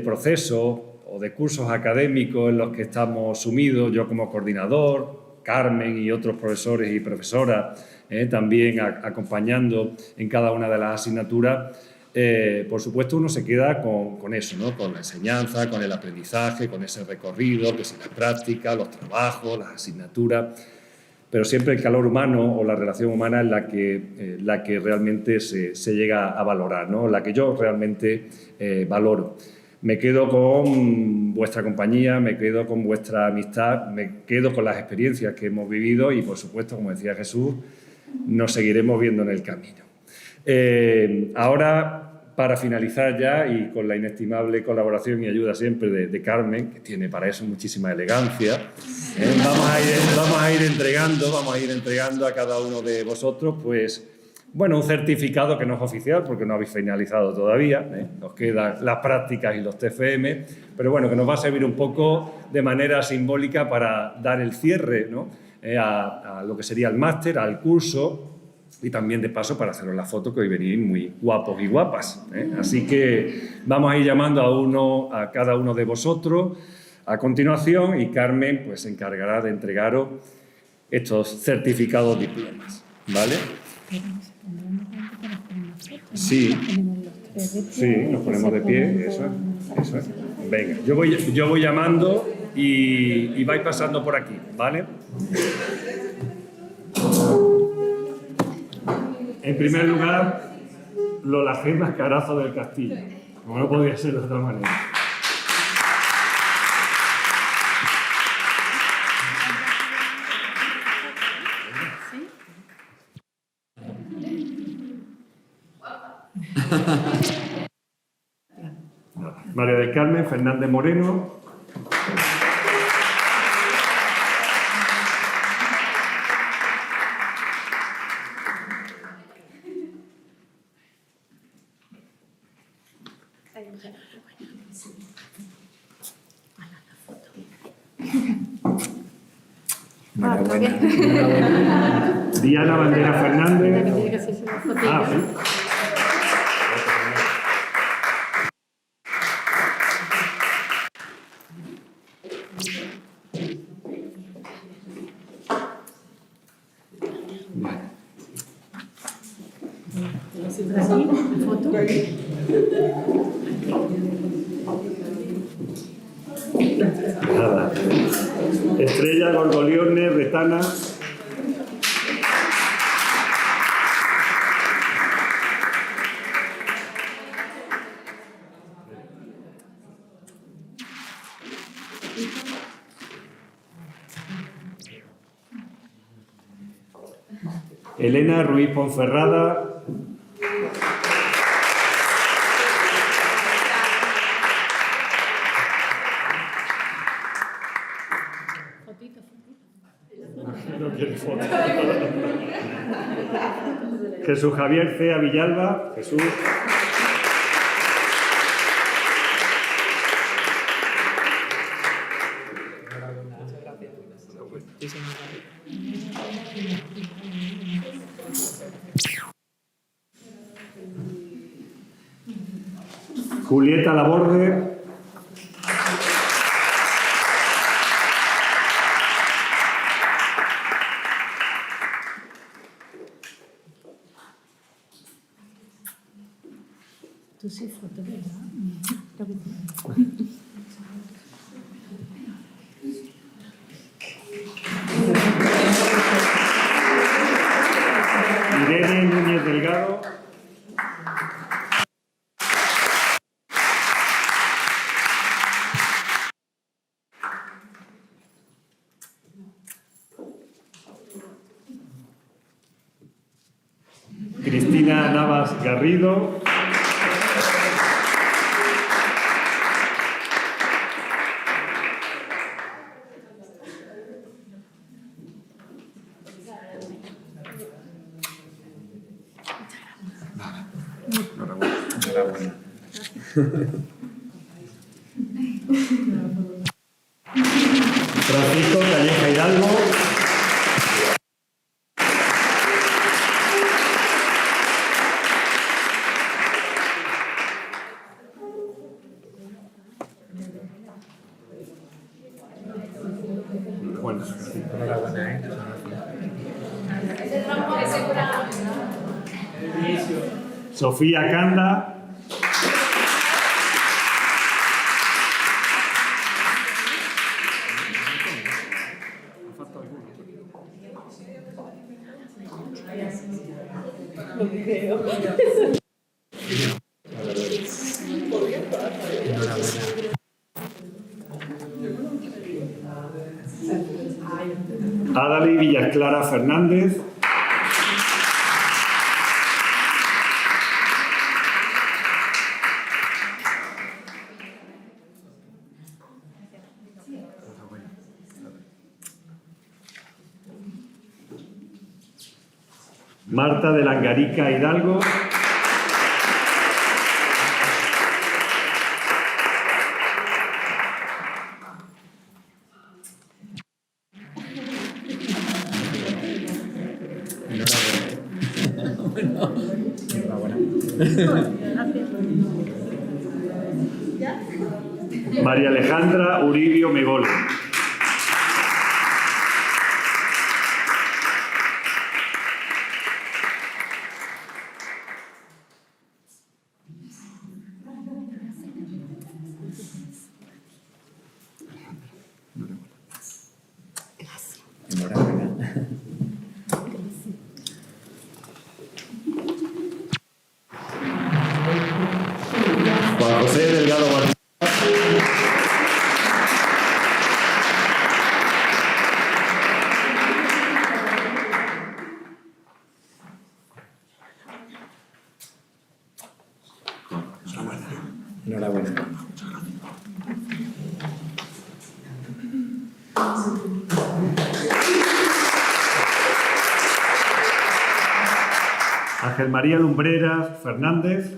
procesos o de cursos académicos en los que estamos sumidos, yo como coordinador, Carmen y otros profesores y profesoras también acompañando en cada una de las asignaturas. Por supuesto, uno se queda con eso, ¿no? Con la enseñanza, con el aprendizaje, con ese recorrido, que si la práctica, los trabajos, las asignaturas, pero siempre el calor humano o la relación humana es la que realmente se llega a valorar, ¿no? La que yo realmente valoro. Me quedo con vuestra compañía, me quedo con vuestra amistad, me quedo con las experiencias que hemos vivido y, por supuesto, como decía Jesús, nos seguiremos viendo en el camino. Ahora, para finalizar ya y con la inestimable colaboración y ayuda siempre de Carmen, que tiene para eso muchísima elegancia, vamos a ir entregando a cada uno de vosotros, pues, bueno, un certificado que no es oficial porque no habéis finalizado todavía, nos quedan las prácticas y los TFM, pero bueno, que nos va a servir un poco de manera simbólica para dar el cierre, ¿no? A lo que sería el máster, al curso, y también de paso para haceros la foto, que hoy venís muy guapos y guapas, Así que vamos a ir llamando a cada uno de vosotros a continuación y Carmen pues se encargará de entregaros estos certificados diplomas, ¿vale? Sí, nos ponemos de pie, eso es. Venga, yo voy llamando y vais pasando por aquí, ¿vale? En primer lugar, Lola Gema Carazo del Castillo, como no podía ser de otra manera. María del Carmen Fernández Moreno. Diana Bandera Fernández. Sí. Nada. Estrella Gorgolione Retana. Elena Ruiz Ponferrada. No quiere foto. Jesús Javier Cea Villalba. Jesús. Julieta Laborde. Tú sí, foto, ¿verdad? Irene Núñez Delgado. Cristina Navas Garrido. Francisco Calleja Hidalgo. Bueno, Sofía Canda. Adalí Villasclara Fernández. Marta de Langarica Hidalgo. María Alejandra Uribio Megol. Juan José Delgado Martínez. Enhorabuena. Ángel María Lumbreras Fernández.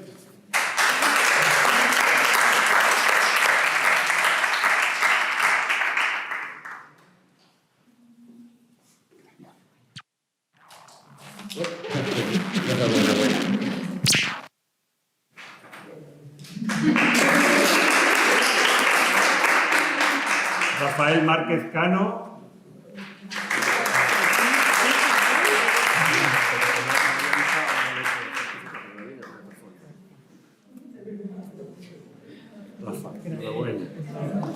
Rafael Márquez Cano.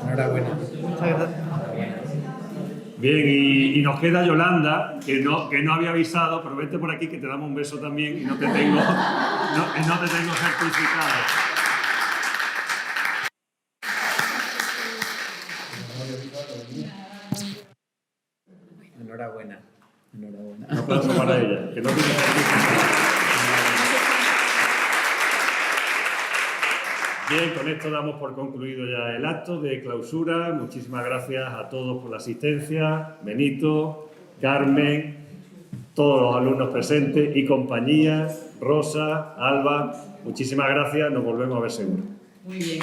Enhorabuena. Bien, y nos queda Yolanda, que no había avisado, pero vente por aquí que te damos un beso también y no te tengo certificado. Enhorabuena. Enhorabuena. Un aplauso. para ella. Que no tiene Bien, con esto damos por concluido ya el acto de clausura. Muchísimas gracias a todos por la asistencia. Benito, Carmen, todos los alumnos presentes y compañía, Rosa, Alba, muchísimas gracias. Nos volvemos a ver seguro. Muy bien.